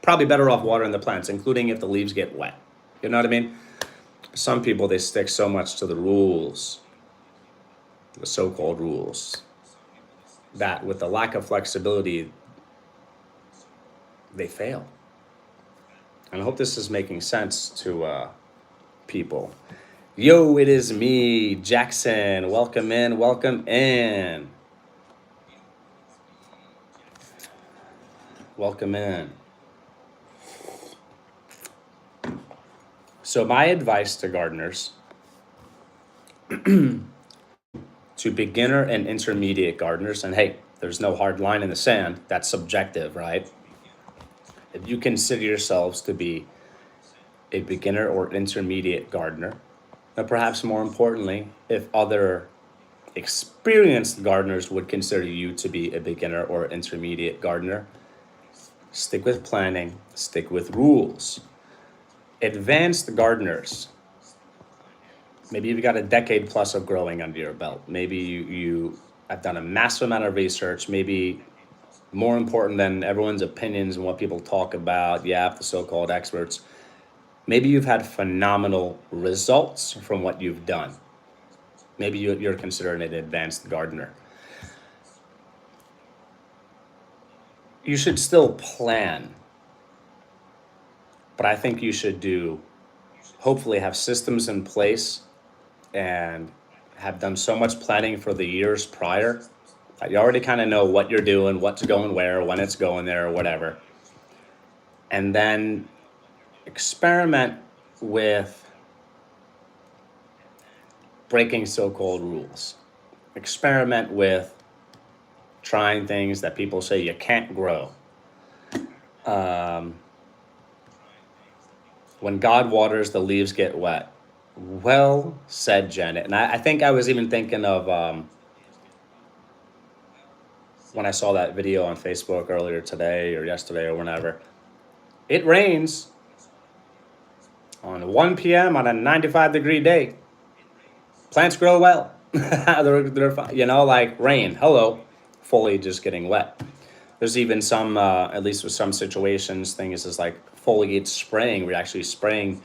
Probably better off watering the plants, including if the leaves get wet. You know what I mean? Some people, they stick so much to the rules, the so-called rules, that with the lack of flexibility, they fail. And I hope this is making sense to people. Yo, it is me, Jackson. Welcome in, welcome in. Welcome in. So my advice to gardeners, to beginner and intermediate gardeners, and hey, there's no hard line in the sand, that's subjective, right? If you consider yourselves to be a beginner or intermediate gardener, and perhaps more importantly, if other experienced gardeners would consider you to be a beginner or intermediate gardener, stick with planning, stick with rules. Advanced gardeners, maybe you've got a decade plus of growing under your belt. Maybe you have done a massive amount of research, maybe more important than everyone's opinions and what people talk about, the so-called experts. Maybe you've had phenomenal results from what you've done. Maybe you're considered an advanced gardener. You should still plan, but I think you should hopefully have systems in place and have done so much planning for the years prior that you already kind of know what you're doing, what's going where, when it's going there, or whatever. And then experiment with breaking so-called rules. Experiment with trying things that people say you can't grow. When God waters, the leaves get wet. Well said, Janet. And I think I was even thinking of when I saw that video on Facebook earlier today or yesterday or whenever. It rains on 1 p.m. on a 95-degree day. Plants grow well. they're fine. Like rain. Hello. Foliage just getting wet. There's even some, at least with some situations, things is like foliage spraying. We're actually spraying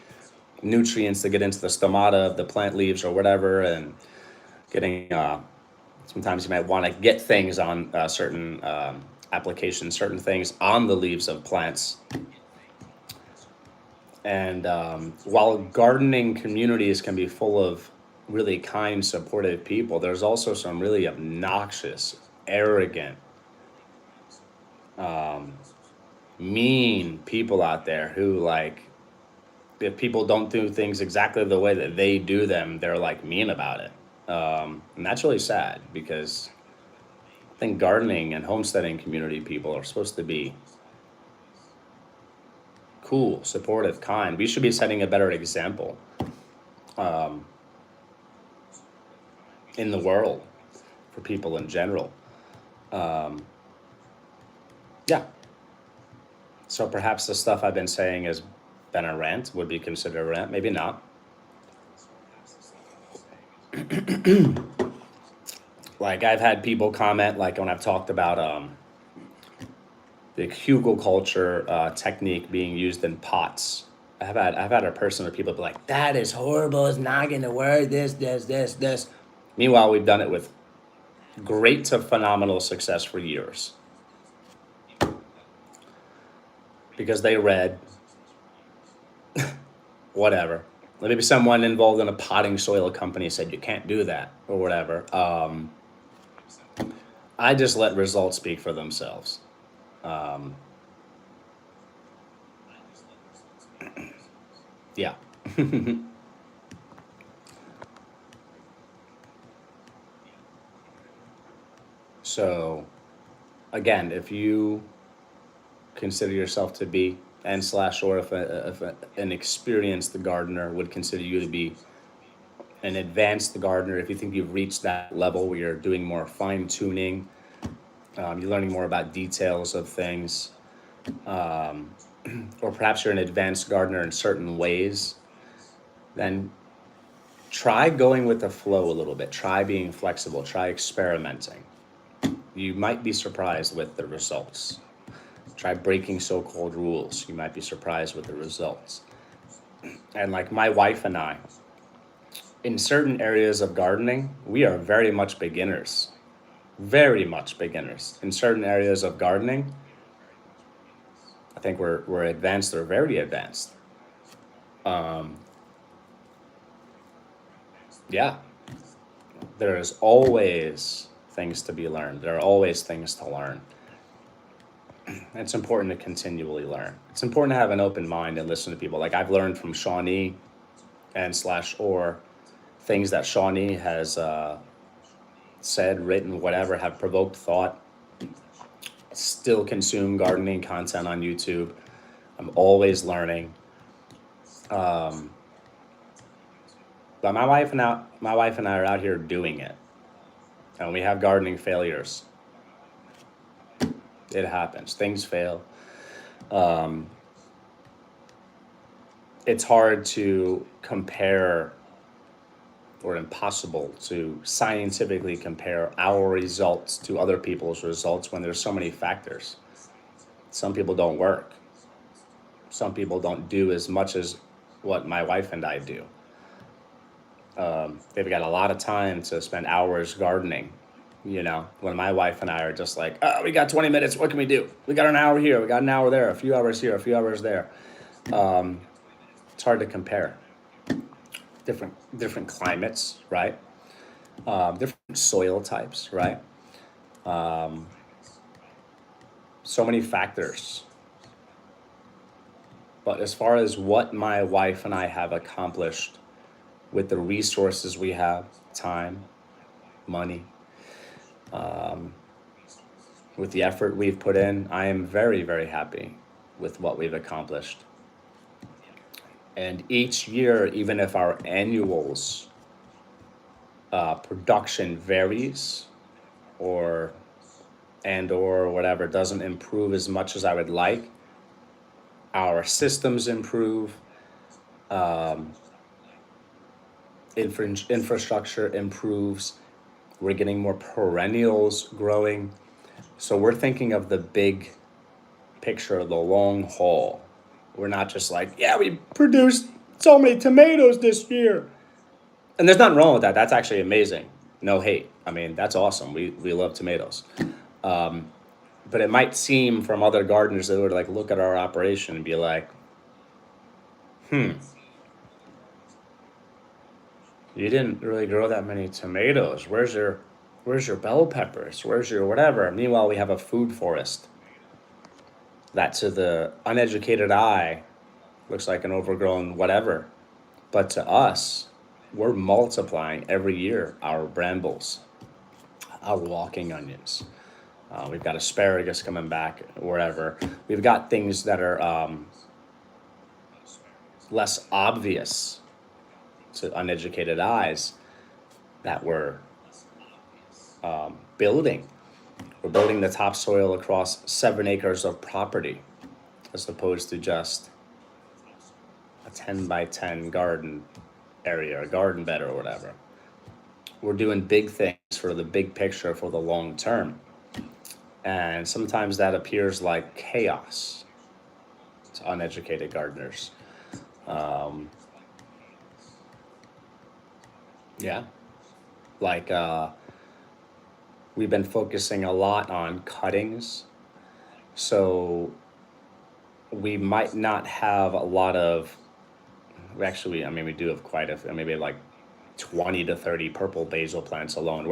nutrients to get into the stomata of the plant leaves or whatever, and getting, sometimes you might want to get things on certain applications, certain things on the leaves of plants. And while gardening communities can be full of really kind, supportive people, there's also some really obnoxious, arrogant, mean people out there who, like, if people don't do things exactly the way that they do them, they're like mean about it. And that's really sad, because I think gardening and homesteading community people are supposed to be cool, supportive, kind. We should be setting a better example in the world for people in general. Yeah. So perhaps the stuff I've been saying has been a rant, would be considered a rant, maybe not. Like, I've had people comment, like when I've talked about the hugelkultur technique being used in pots. I've had a person or people be like, that is horrible, it's not gonna work, this. Meanwhile, we've done it with great to phenomenal success for years. Because they read, whatever. Maybe someone involved in a potting soil company said you can't do that, or whatever. I just let results speak for themselves. Yeah. So, again, if you consider yourself to be, or if an experienced gardener would consider you to be an advanced gardener, if you think you've reached that level where you're doing more fine tuning, you're learning more about details of things, or perhaps you're an advanced gardener in certain ways, then try going with the flow a little bit. Try being flexible. Try experimenting. You might be surprised with the results. Try breaking so-called rules. You might be surprised with the results. And like my wife and I, in certain areas of gardening, we are very much beginners. Very much beginners. In certain areas of gardening, I think we're advanced or very advanced. Yeah. There's always things to be learned. There are always things to learn. It's important to continually learn. It's important to have an open mind and listen to people. Like I've learned from Shawnee and slash or things that Shawnee has said, written, whatever, have provoked thought. Still consume gardening content on YouTube. I'm always learning. But my wife and I are out here doing it, and we have gardening failures. It happens. Things fail. It's hard to compare, or impossible to scientifically compare our results to other people's results when there's so many factors. Some people don't work. Some people don't do as much as what my wife and I do. They've got a lot of time to spend hours gardening. When my wife and I are just like, oh, we got 20 minutes. What can we do? We got an hour here. We got an hour there. A few hours here. A few hours there. It's hard to compare. Different climates, right? Different soil types, right? So many factors. But as far as what my wife and I have accomplished with the resources we have, time, money, with the effort we've put in, I am very, very happy with what we've accomplished. And each year, even if our annuals production varies or whatever doesn't improve as much as I would like, our systems improve, infrastructure improves, we're getting more perennials growing. So we're thinking of the big picture, the long haul. We're not just like, yeah, we produced so many tomatoes this year. And there's nothing wrong with that. That's actually amazing. No hate. I mean, that's awesome. We love tomatoes. But it might seem from other gardeners that would like look at our operation and be like, you didn't really grow that many tomatoes. Where's your bell peppers? Where's your whatever? Meanwhile, we have a food forest that to the uneducated eye looks like an overgrown whatever. But to us, we're multiplying every year our brambles, our walking onions. We've got asparagus coming back wherever. We've got things that are less obvious to uneducated eyes that we're building. We're building the topsoil across 7 acres of property as opposed to just a 10 by 10 garden area, a garden bed or whatever. We're doing big things for the big picture for the long term. And sometimes that appears like chaos to uneducated gardeners. We've been focusing a lot on cuttings. So we might not have a lot of, we do have quite maybe like 20 to 30 purple basil plants alone,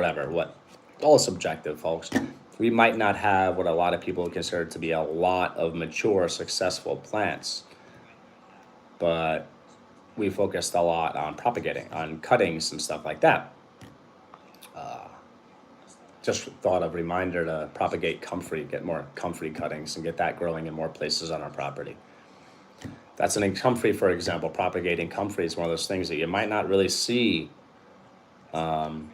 all subjective, folks. We might not have what a lot of people consider to be a lot of mature, successful plants, but we focused a lot on propagating, on cuttings and stuff like that. Just thought of reminder to propagate comfrey, get more comfrey cuttings and get that growing in more places on our property. That's comfrey, for example, propagating comfrey is one of those things that you might not really see, might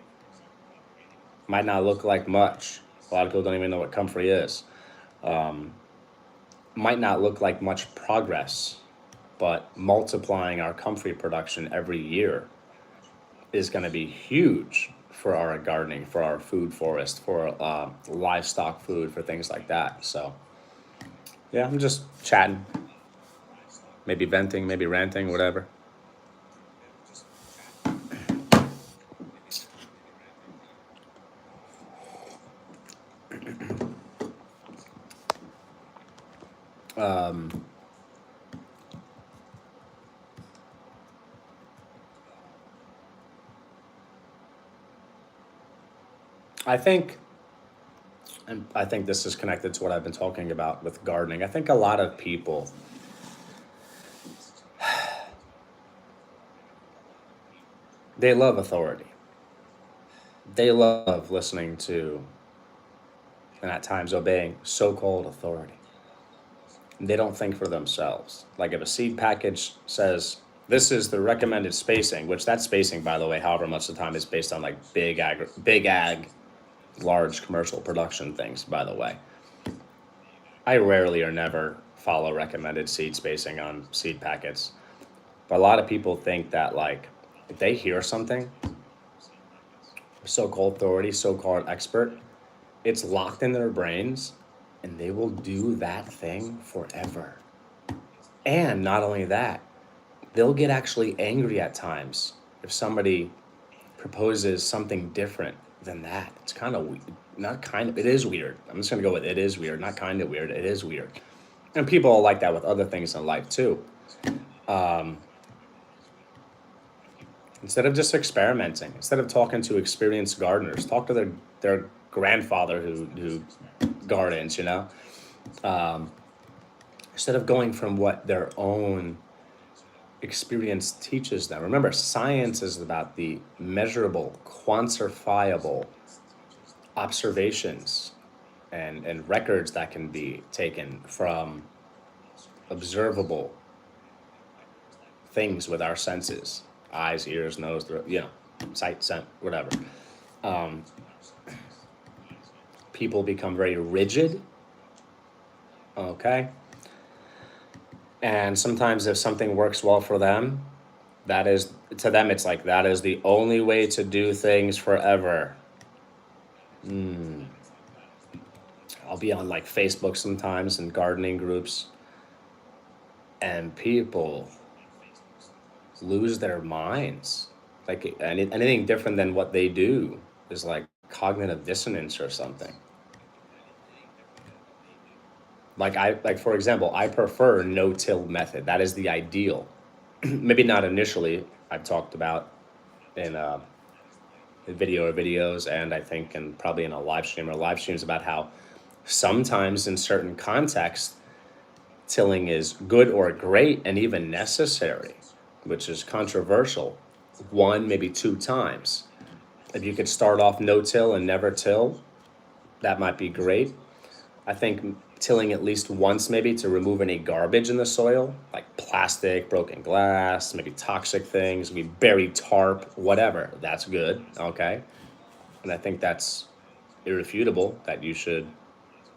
not look like much. A lot of people don't even know what comfrey is. Might not look like much progress, but multiplying our comfrey production every year is going to be huge for our gardening, for our food forest, for livestock food, for things like that. So, yeah, I'm just chatting, maybe venting, maybe ranting, whatever. I think this is connected to what I've been talking about with gardening. I think a lot of people They love authority. They love listening to, and at times obeying, so-called authority. They don't think for themselves. Like if a seed package says, this is the recommended spacing, which that spacing, by the way, however much of the time is based on like big ag, large commercial production things, by the way. I rarely or never follow recommended seed spacing on seed packets. But a lot of people think that like if they hear something, so-called authority, so-called expert, it's locked in their brains and they will do that thing forever. And not only that, they'll get actually angry at times if somebody proposes something different than that. It's kind of not kind of, it is weird. I'm just gonna go with it is weird, not kind of weird, it is weird. And people are like that with other things in life too. Instead of just experimenting, instead of talking to experienced gardeners, talk to their grandfather who gardens, you know? Instead of going from what their own experience teaches them. Remember, science is about the measurable, quantifiable observations and records that can be taken from observable things with our senses, eyes, ears, nose, you know, sight, scent, whatever. People become very rigid, okay? And sometimes if something works well for them, that is, to them, it's like, that is the only way to do things forever. I'll be on like Facebook sometimes and gardening groups, and people lose their minds. Like anything different than what they do is like cognitive dissonance or something. Like for example, I prefer no-till method. That is the ideal. Maybe not initially. I've talked about in a video or videos, and I think and probably in a live stream or live streams about how sometimes in certain contexts, tilling is good or great and even necessary, which is controversial. One, maybe two times. If you could start off no-till and never till, that might be great. I think tilling at least once maybe to remove any garbage in the soil, like plastic, broken glass, maybe toxic things, maybe buried tarp, whatever. That's good, okay? And I think that's irrefutable that you should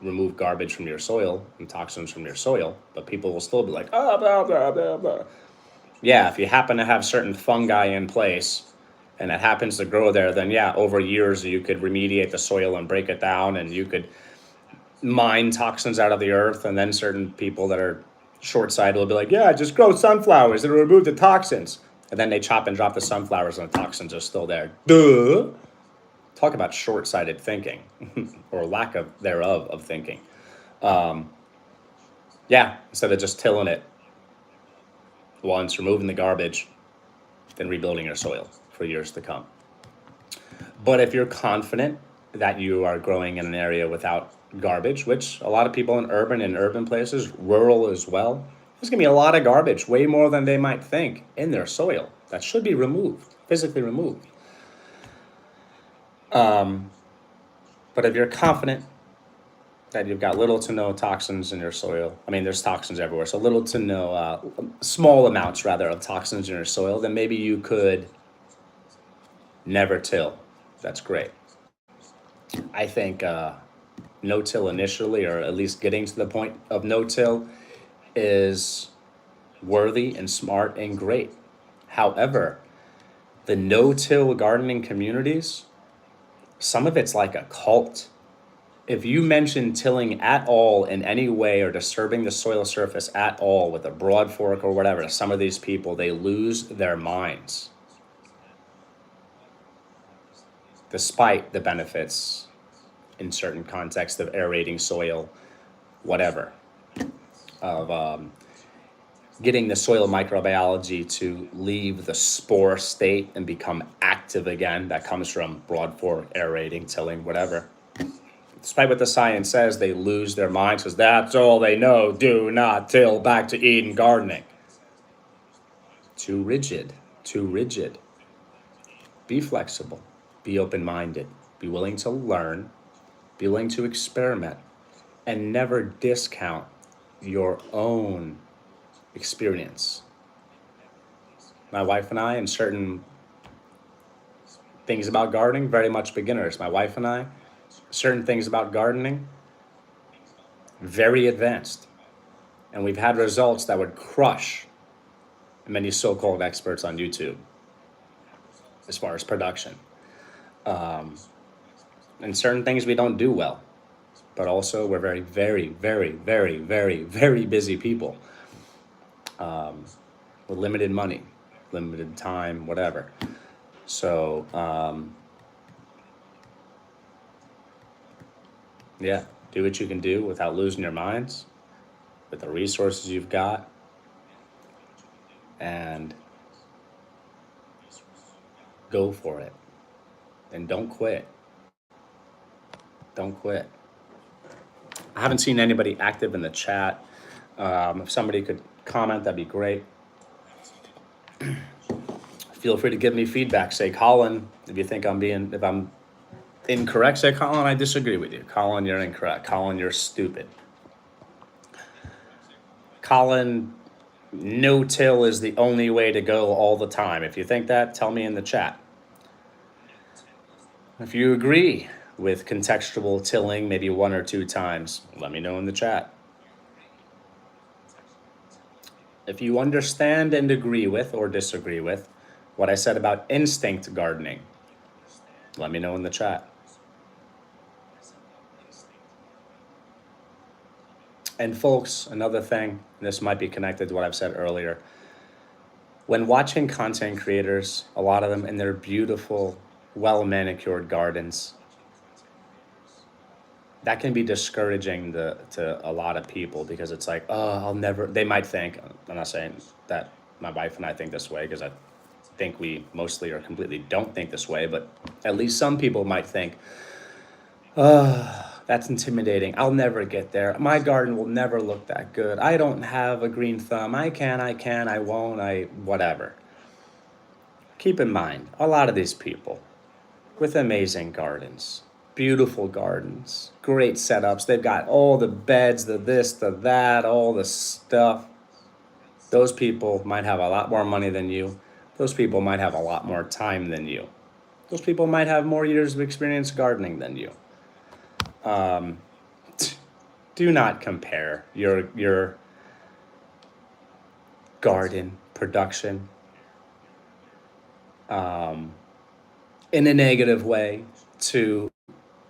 remove garbage from your soil and toxins from your soil, but people will still be like, oh, blah, blah, blah, blah. Yeah, if you happen to have certain fungi in place and it happens to grow there, then yeah, over years you could remediate the soil and break it down, and you could mine toxins out of the earth, and then certain people that are short-sighted will be like, yeah, just grow sunflowers, it'll remove the toxins. And then they chop and drop the sunflowers and the toxins are still there. Duh! Talk about short-sighted thinking, or lack of thereof of thinking. Yeah, instead of just tilling it once, removing the garbage, then rebuilding your soil for years to come. But if you're confident that you are growing in an area without garbage, which a lot of people in urban places, rural as well, there's gonna be a lot of garbage, way more than they might think, in their soil that should be removed, physically removed. But if you're confident that you've got little to no toxins in your soil, I mean, there's toxins everywhere, so little to no, small amounts rather of toxins in your soil, then maybe you could never till. That's great. I think no-till initially, or at least getting to the point of no-till, is worthy and smart and great. However, the no-till gardening communities, some of it's like a cult. If you mention tilling at all in any way or disturbing the soil surface at all with a broad fork or whatever, some of these people, they lose their minds. Despite the benefits in certain contexts of aerating soil, whatever, of getting the soil microbiology to leave the spore state and become active again. That comes from broad fork, aerating, tilling, whatever. Despite what the science says, they lose their minds because that's all they know. Do not till, back to Eden gardening. Too rigid, too rigid. Be flexible, be open-minded, be willing to learn, be willing to experiment, and never discount your own experience. My wife and I, in certain things about gardening, very much beginners. My wife and I, certain things about gardening, very advanced. And we've had results that would crush many so-called experts on YouTube as far as production. And certain things we don't do well, but also we're very, very, very, very, very, very busy people with limited money, limited time, whatever. So, yeah, do what you can do without losing your minds, with the resources you've got, and go for it. And don't quit. Don't quit. I haven't seen anybody active in the chat. If somebody could comment, that'd be great. Feel free to give me feedback. Say, Colin, if you think if I'm incorrect, say, Colin, I disagree with you. Colin, you're incorrect. Colin, you're stupid. Colin, no-till is the only way to go all the time. If you think that, tell me in the chat. If you agree with contextual tilling maybe 1 or 2 times, let me know in the chat. If you understand and agree with or disagree with what I said about instinct gardening, let me know in the chat. And folks, another thing, this might be connected to what I've said earlier. When watching content creators, a lot of them in their beautiful, well-manicured gardens, that can be discouraging to a lot of people, because it's like, oh, I'll never, they might think, I'm not saying that my wife and I think this way, because I think we mostly or completely don't think this way, but at least some people might think, that's intimidating. I'll never get there. My garden will never look that good. I don't have a green thumb. I won't, whatever. Keep in mind, a lot of these people with amazing gardens, beautiful gardens, great setups. They've got all the beds, the this, the that, all the stuff. Those people might have a lot more money than you. Those people might have a lot more time than you. Those people might have more years of experience gardening than you. Do not compare your garden production in a negative way to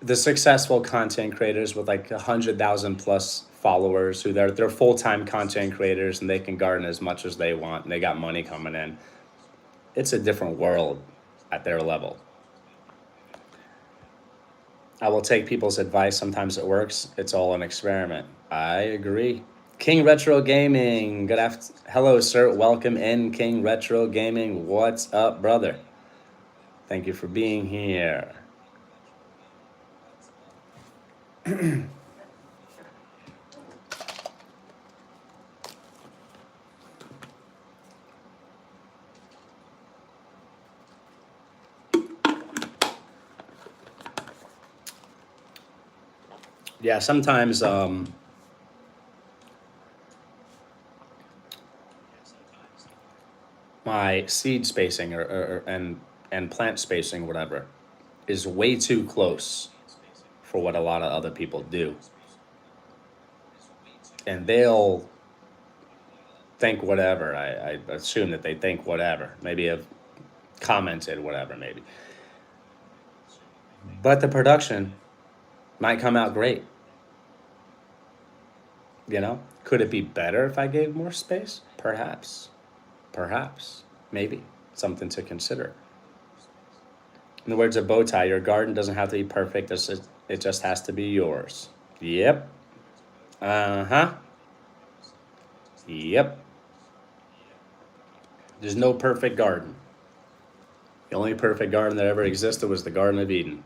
the successful content creators with like 100,000 plus followers, who they're full-time content creators and they can garden as much as they want and they got money coming in. It's a different world at their level. I will take people's advice. Sometimes it works. It's all an experiment. I agree. King Retro Gaming. Hello, sir. Welcome in, King Retro Gaming. What's up, brother? Thank you for being here. Yeah, sometimes my seed spacing and plant spacing, whatever, is way too close for what a lot of other people do. And they'll think whatever. I assume that they think whatever. Maybe have commented whatever, maybe. But the production might come out great. You know, could it be better if I gave more space? Perhaps. Perhaps. Maybe. Something to consider. In the words of Bowtie, your garden doesn't have to be perfect. It just has to be yours. Yep. Uh-huh. Yep. There's no perfect garden. The only perfect garden that ever existed was the Garden of Eden.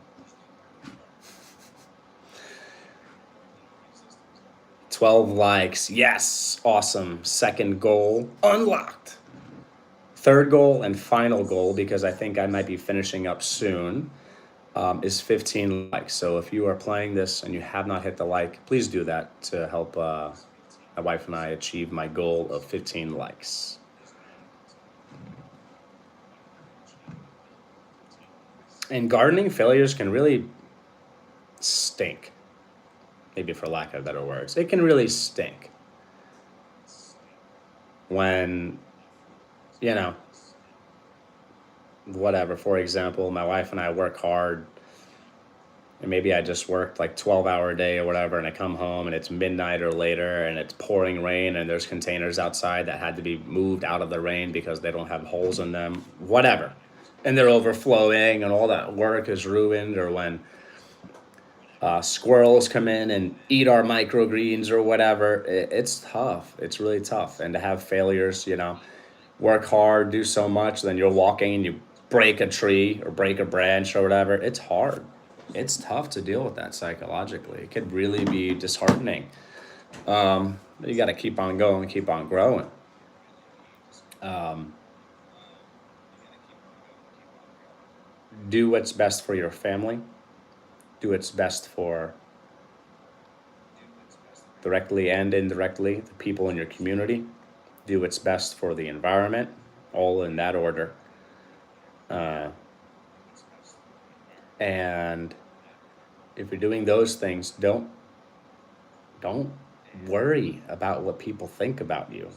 12 likes. Yes. Awesome. Second goal unlocked. Third goal and final goal, because I think I might be finishing up soon, is 15 likes. So if you are playing this and you have not hit the like, please do that to help my wife and I achieve my goal of 15 likes. In gardening, failures can really stink. Maybe for lack of better words, it can really stink when, you know, whatever. For example, my wife and I work hard, and maybe I just worked like 12-hour day or whatever, and I come home and it's midnight or later and it's pouring rain and there's containers outside that had to be moved out of the rain because they don't have holes in them, whatever. And they're overflowing and all that work is ruined, or when squirrels come in and eat our microgreens or whatever. It's tough. It's really tough. And to have failures, work hard, do so much, then you're walking and you break a tree or break a branch or whatever. It's hard. It's tough to deal with that psychologically. It could really be disheartening. You got to keep on going, keep on growing. Do what's best for your family. Do what's best for, directly and indirectly, the people in your community. Do what's best for the environment, all in that order. And if you're doing those things, don't worry about what people think about you.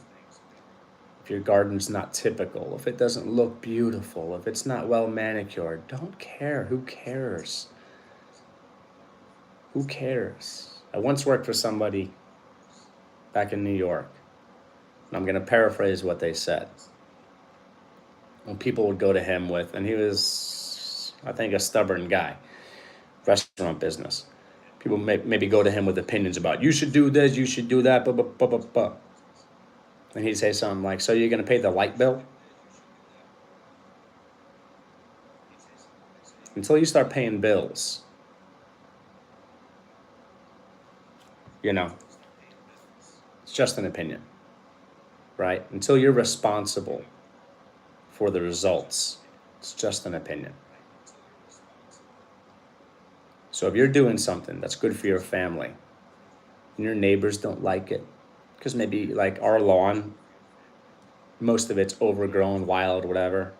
If your garden's not typical, if it doesn't look beautiful, if it's not well manicured, don't care. Who cares? Who cares? I once worked for somebody back in New York, and I'm going to paraphrase what they said. When people would go to him with, and he was, I think, a stubborn guy, restaurant business. People maybe go to him with opinions about, you should do this, you should do that, blah, blah, blah, blah, blah. And he'd say something like, so you're going to pay the light bill? Until you start paying bills, it's just an opinion, right? Until you're responsible for the results, it's just an opinion. So if you're doing something that's good for your family and your neighbors don't like it, because maybe like our lawn, most of it's overgrown, wild, whatever,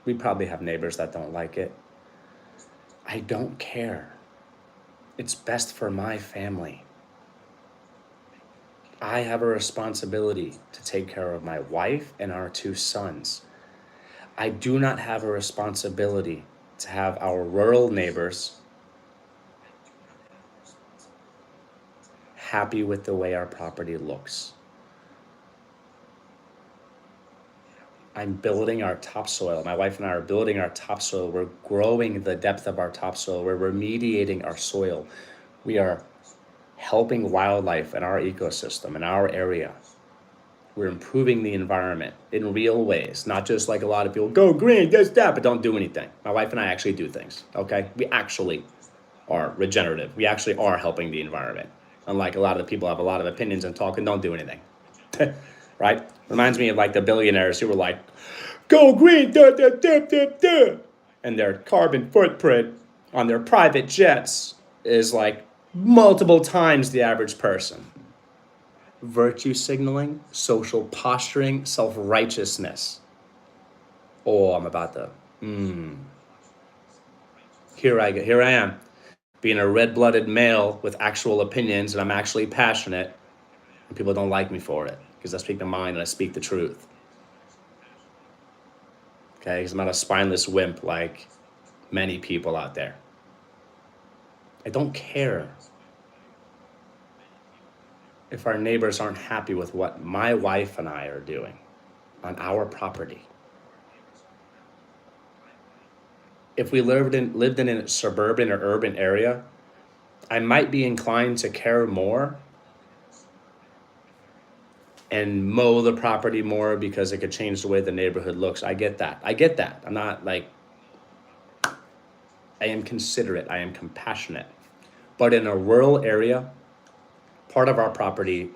we probably have neighbors that don't like it. I don't care. It's best for my family. I have a responsibility to take care of my wife and our 2 sons. I do not have a responsibility to have our rural neighbors happy with the way our property looks. I'm building our topsoil. My wife and I are building our topsoil. We're growing the depth of our topsoil. We're remediating our soil. We are helping wildlife in our ecosystem, in our area. We're improving the environment in real ways, not just like a lot of people, go green, this, that, but don't do anything. My wife and I actually do things, okay? We actually are regenerative. We actually are helping the environment. Unlike a lot of the people who have a lot of opinions and talk and don't do anything, right? Reminds me of like the billionaires who were like, go green, da, da, da, da, da. And their carbon footprint on their private jets is like multiple times the average person. Virtue signaling, social posturing, self-righteousness. Oh, I'm about to, Here I am, being a red-blooded male with actual opinions, and I'm actually passionate, and people don't like me for it, because I speak the mind and I speak the truth. Okay, because I'm not a spineless wimp like many people out there. I don't care if our neighbors aren't happy with what my wife and I are doing on our property. If we lived in a suburban or urban area, I might be inclined to care more and mow the property more because it could change the way the neighborhood looks. I get that. I'm not like, I am considerate, I am compassionate. But in a rural area, part of our property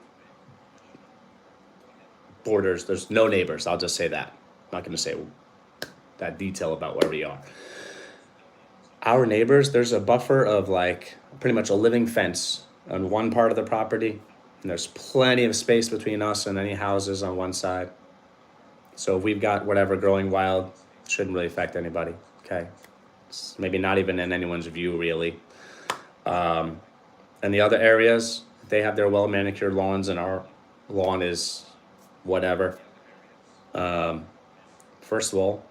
borders, there's no neighbors, I'll just say that. not going to say that detail about where we are. Our neighbors, there's a buffer of like pretty much a living fence on one part of the property, and there's plenty of space between us and any houses on one side. So if we've got whatever growing wild, it shouldn't really affect anybody. Okay, it's maybe not even in anyone's view really. And the other areas, they have their well manicured lawns, and our lawn is whatever. First of all,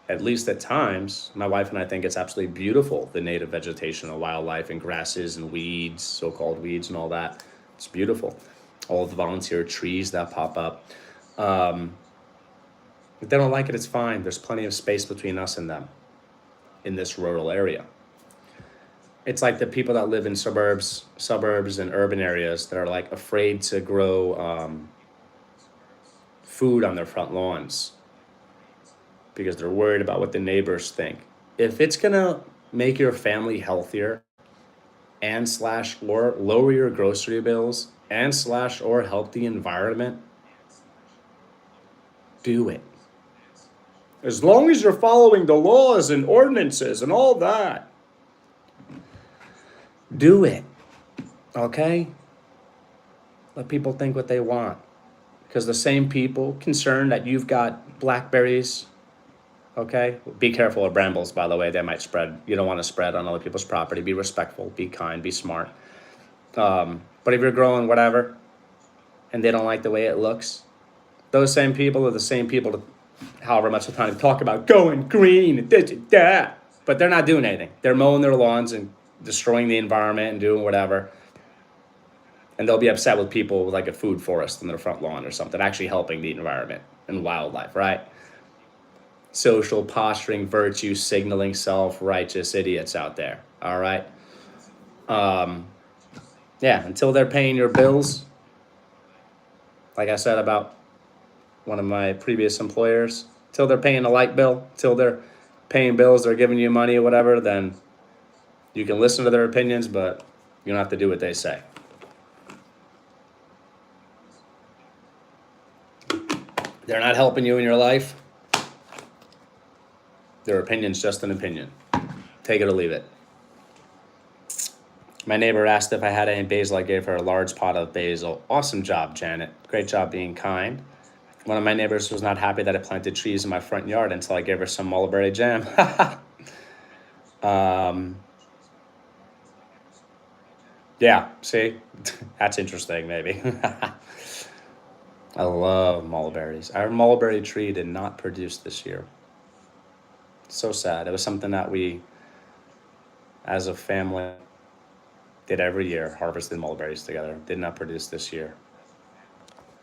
at least at times, my wife and I think it's absolutely beautiful, the native vegetation, the wildlife and grasses and weeds, so-called weeds and all that. It's beautiful. All the volunteer trees that pop up. If they don't like it, it's fine. There's plenty of space between us and them in this rural area. It's like the people that live in suburbs and urban areas that are like afraid to grow food on their front lawns because they're worried about what the neighbors think. If it's gonna make your family healthier and / or lower your grocery bills and / or help the environment, do it. As long as you're following the laws and ordinances and all that, do it. Okay? Let people think what they want. Because the same people concerned that you've got blackberries, okay? Be careful of brambles, by the way. They might spread. You don't want to spread on other people's property. Be respectful, be kind, be smart. But if you're growing whatever and they don't like the way it looks, those same people are the same people that however much of the time talk about going green and this and that. But they're not doing anything. They're mowing their lawns and destroying the environment and doing whatever. And they'll be upset with people with like a food forest in their front lawn or something, actually helping the environment and wildlife, right? Social posturing, virtue signaling, self-righteous idiots out there, all right? Yeah, until they're paying your bills, like I said about one of my previous employers, till they're paying a light bill, till they're paying bills, they're giving you money or whatever, then you can listen to their opinions, but you don't have to do what they say. They're not helping you in your life. Their opinion's just an opinion. Take it or leave it. My neighbor asked if I had any basil. I gave her a large pot of basil. Awesome job, Janet. Great job being kind. One of my neighbors was not happy that I planted trees in my front yard until I gave her some mulberry jam. Yeah, see? That's interesting, maybe. I love mulberries. Our mulberry tree did not produce this year. So sad. It was something that we, as a family, did every year, harvested mulberries together. Did not produce this year.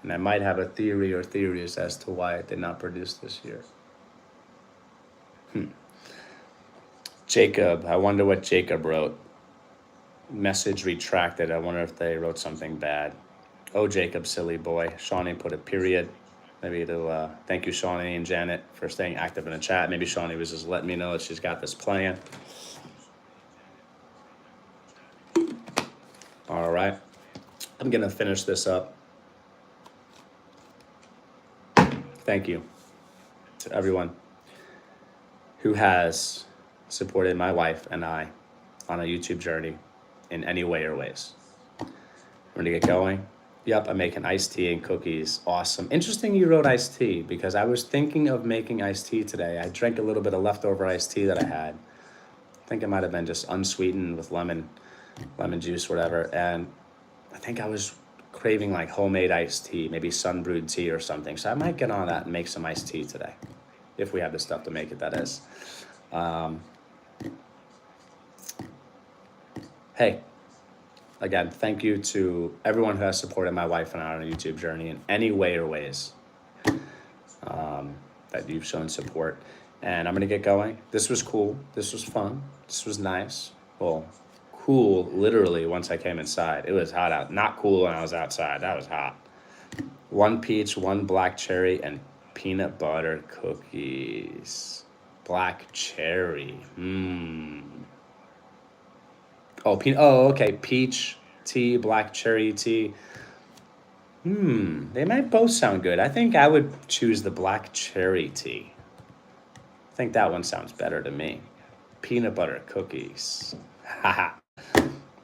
And I might have a theory or theories as to why it did not produce this year. Jacob, I wonder what Jacob wrote. Message retracted. I wonder if they wrote something bad. Oh, Jacob, silly boy. Shawnee put a period. Maybe to thank you, Shawnee and Janet, for staying active in the chat. Maybe Shawnee was just letting me know that she's got this plan. All right. I'm going to finish this up. Thank you to everyone who has supported my wife and I on a YouTube journey in any way or ways. We're going to get going. Yep, I'm making iced tea and cookies. Awesome. Interesting you wrote iced tea because I was thinking of making iced tea today. I drank a little bit of leftover iced tea that I had. I think it might have been just unsweetened with lemon juice, whatever. And I think I was craving like homemade iced tea, maybe sun-brewed tea or something. So I might get on that and make some iced tea today, if we have the stuff to make it, that is. Hey, again, thank you to everyone who has supported my wife and I on a YouTube journey in any way or ways that you've shown support. And I'm gonna get going. This was cool. This was fun. This was nice. Well, cool literally once I came inside. It was hot out. Not cool when I was outside. That was hot. 1 peach, 1 black cherry, and peanut butter cookies. Black cherry. Oh, okay. Peach tea, black cherry tea. They might both sound good. I think I would choose the black cherry tea. I think that one sounds better to me. Peanut butter cookies. Haha.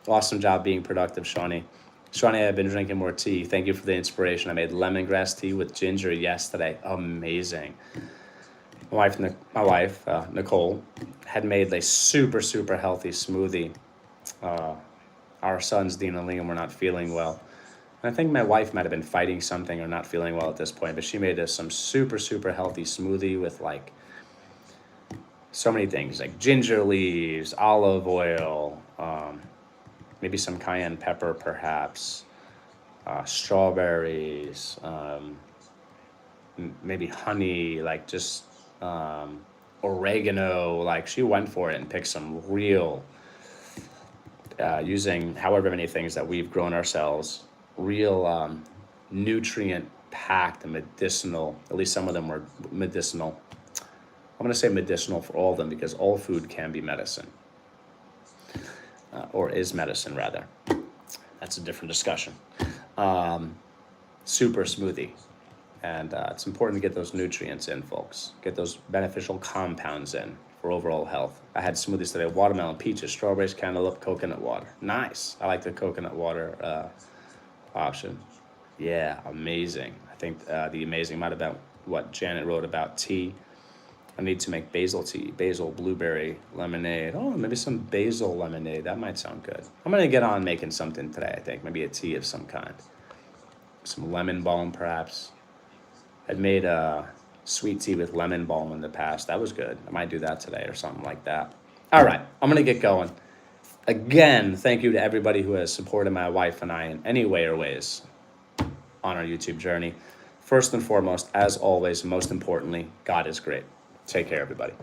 Awesome job being productive, Shawnee. Shawnee, I've been drinking more tea. Thank you for the inspiration. I made lemongrass tea with ginger yesterday. Amazing. My wife, Nicole, had made a super, super healthy smoothie. Our sons, Dean and Liam, were not feeling well. And I think my wife might have been fighting something or not feeling well at this point, but she made us some super, super healthy smoothie with like so many things like ginger leaves, olive oil, maybe some cayenne pepper, perhaps, strawberries, maybe honey, like just oregano. Like she went for it and picked some real, using however many things that we've grown ourselves, real nutrient packed and medicinal. At least some of them were medicinal. I'm going to say medicinal for all of them because all food can be medicine, or is medicine rather. That's a different discussion. Super smoothie. And it's important to get those nutrients in, folks. Get those beneficial compounds in for overall health. I had smoothies today: watermelon, peaches, strawberries, cantaloupe, coconut water. Nice. I like the coconut water option. Yeah, amazing. I think the amazing might have been what Janet wrote about tea. I need to make basil tea, basil, blueberry, lemonade. Oh, maybe some basil lemonade. That might sound good. I'm going to get on making something today, I think. Maybe a tea of some kind. Some lemon balm, perhaps. I'd made a sweet tea with lemon balm in the past. That was good. I might do that today or something like that. All right, I'm going to get going. Again, thank you to everybody who has supported my wife and I in any way or ways on our YouTube journey. First and foremost, as always, most importantly, God is great. Take care, everybody.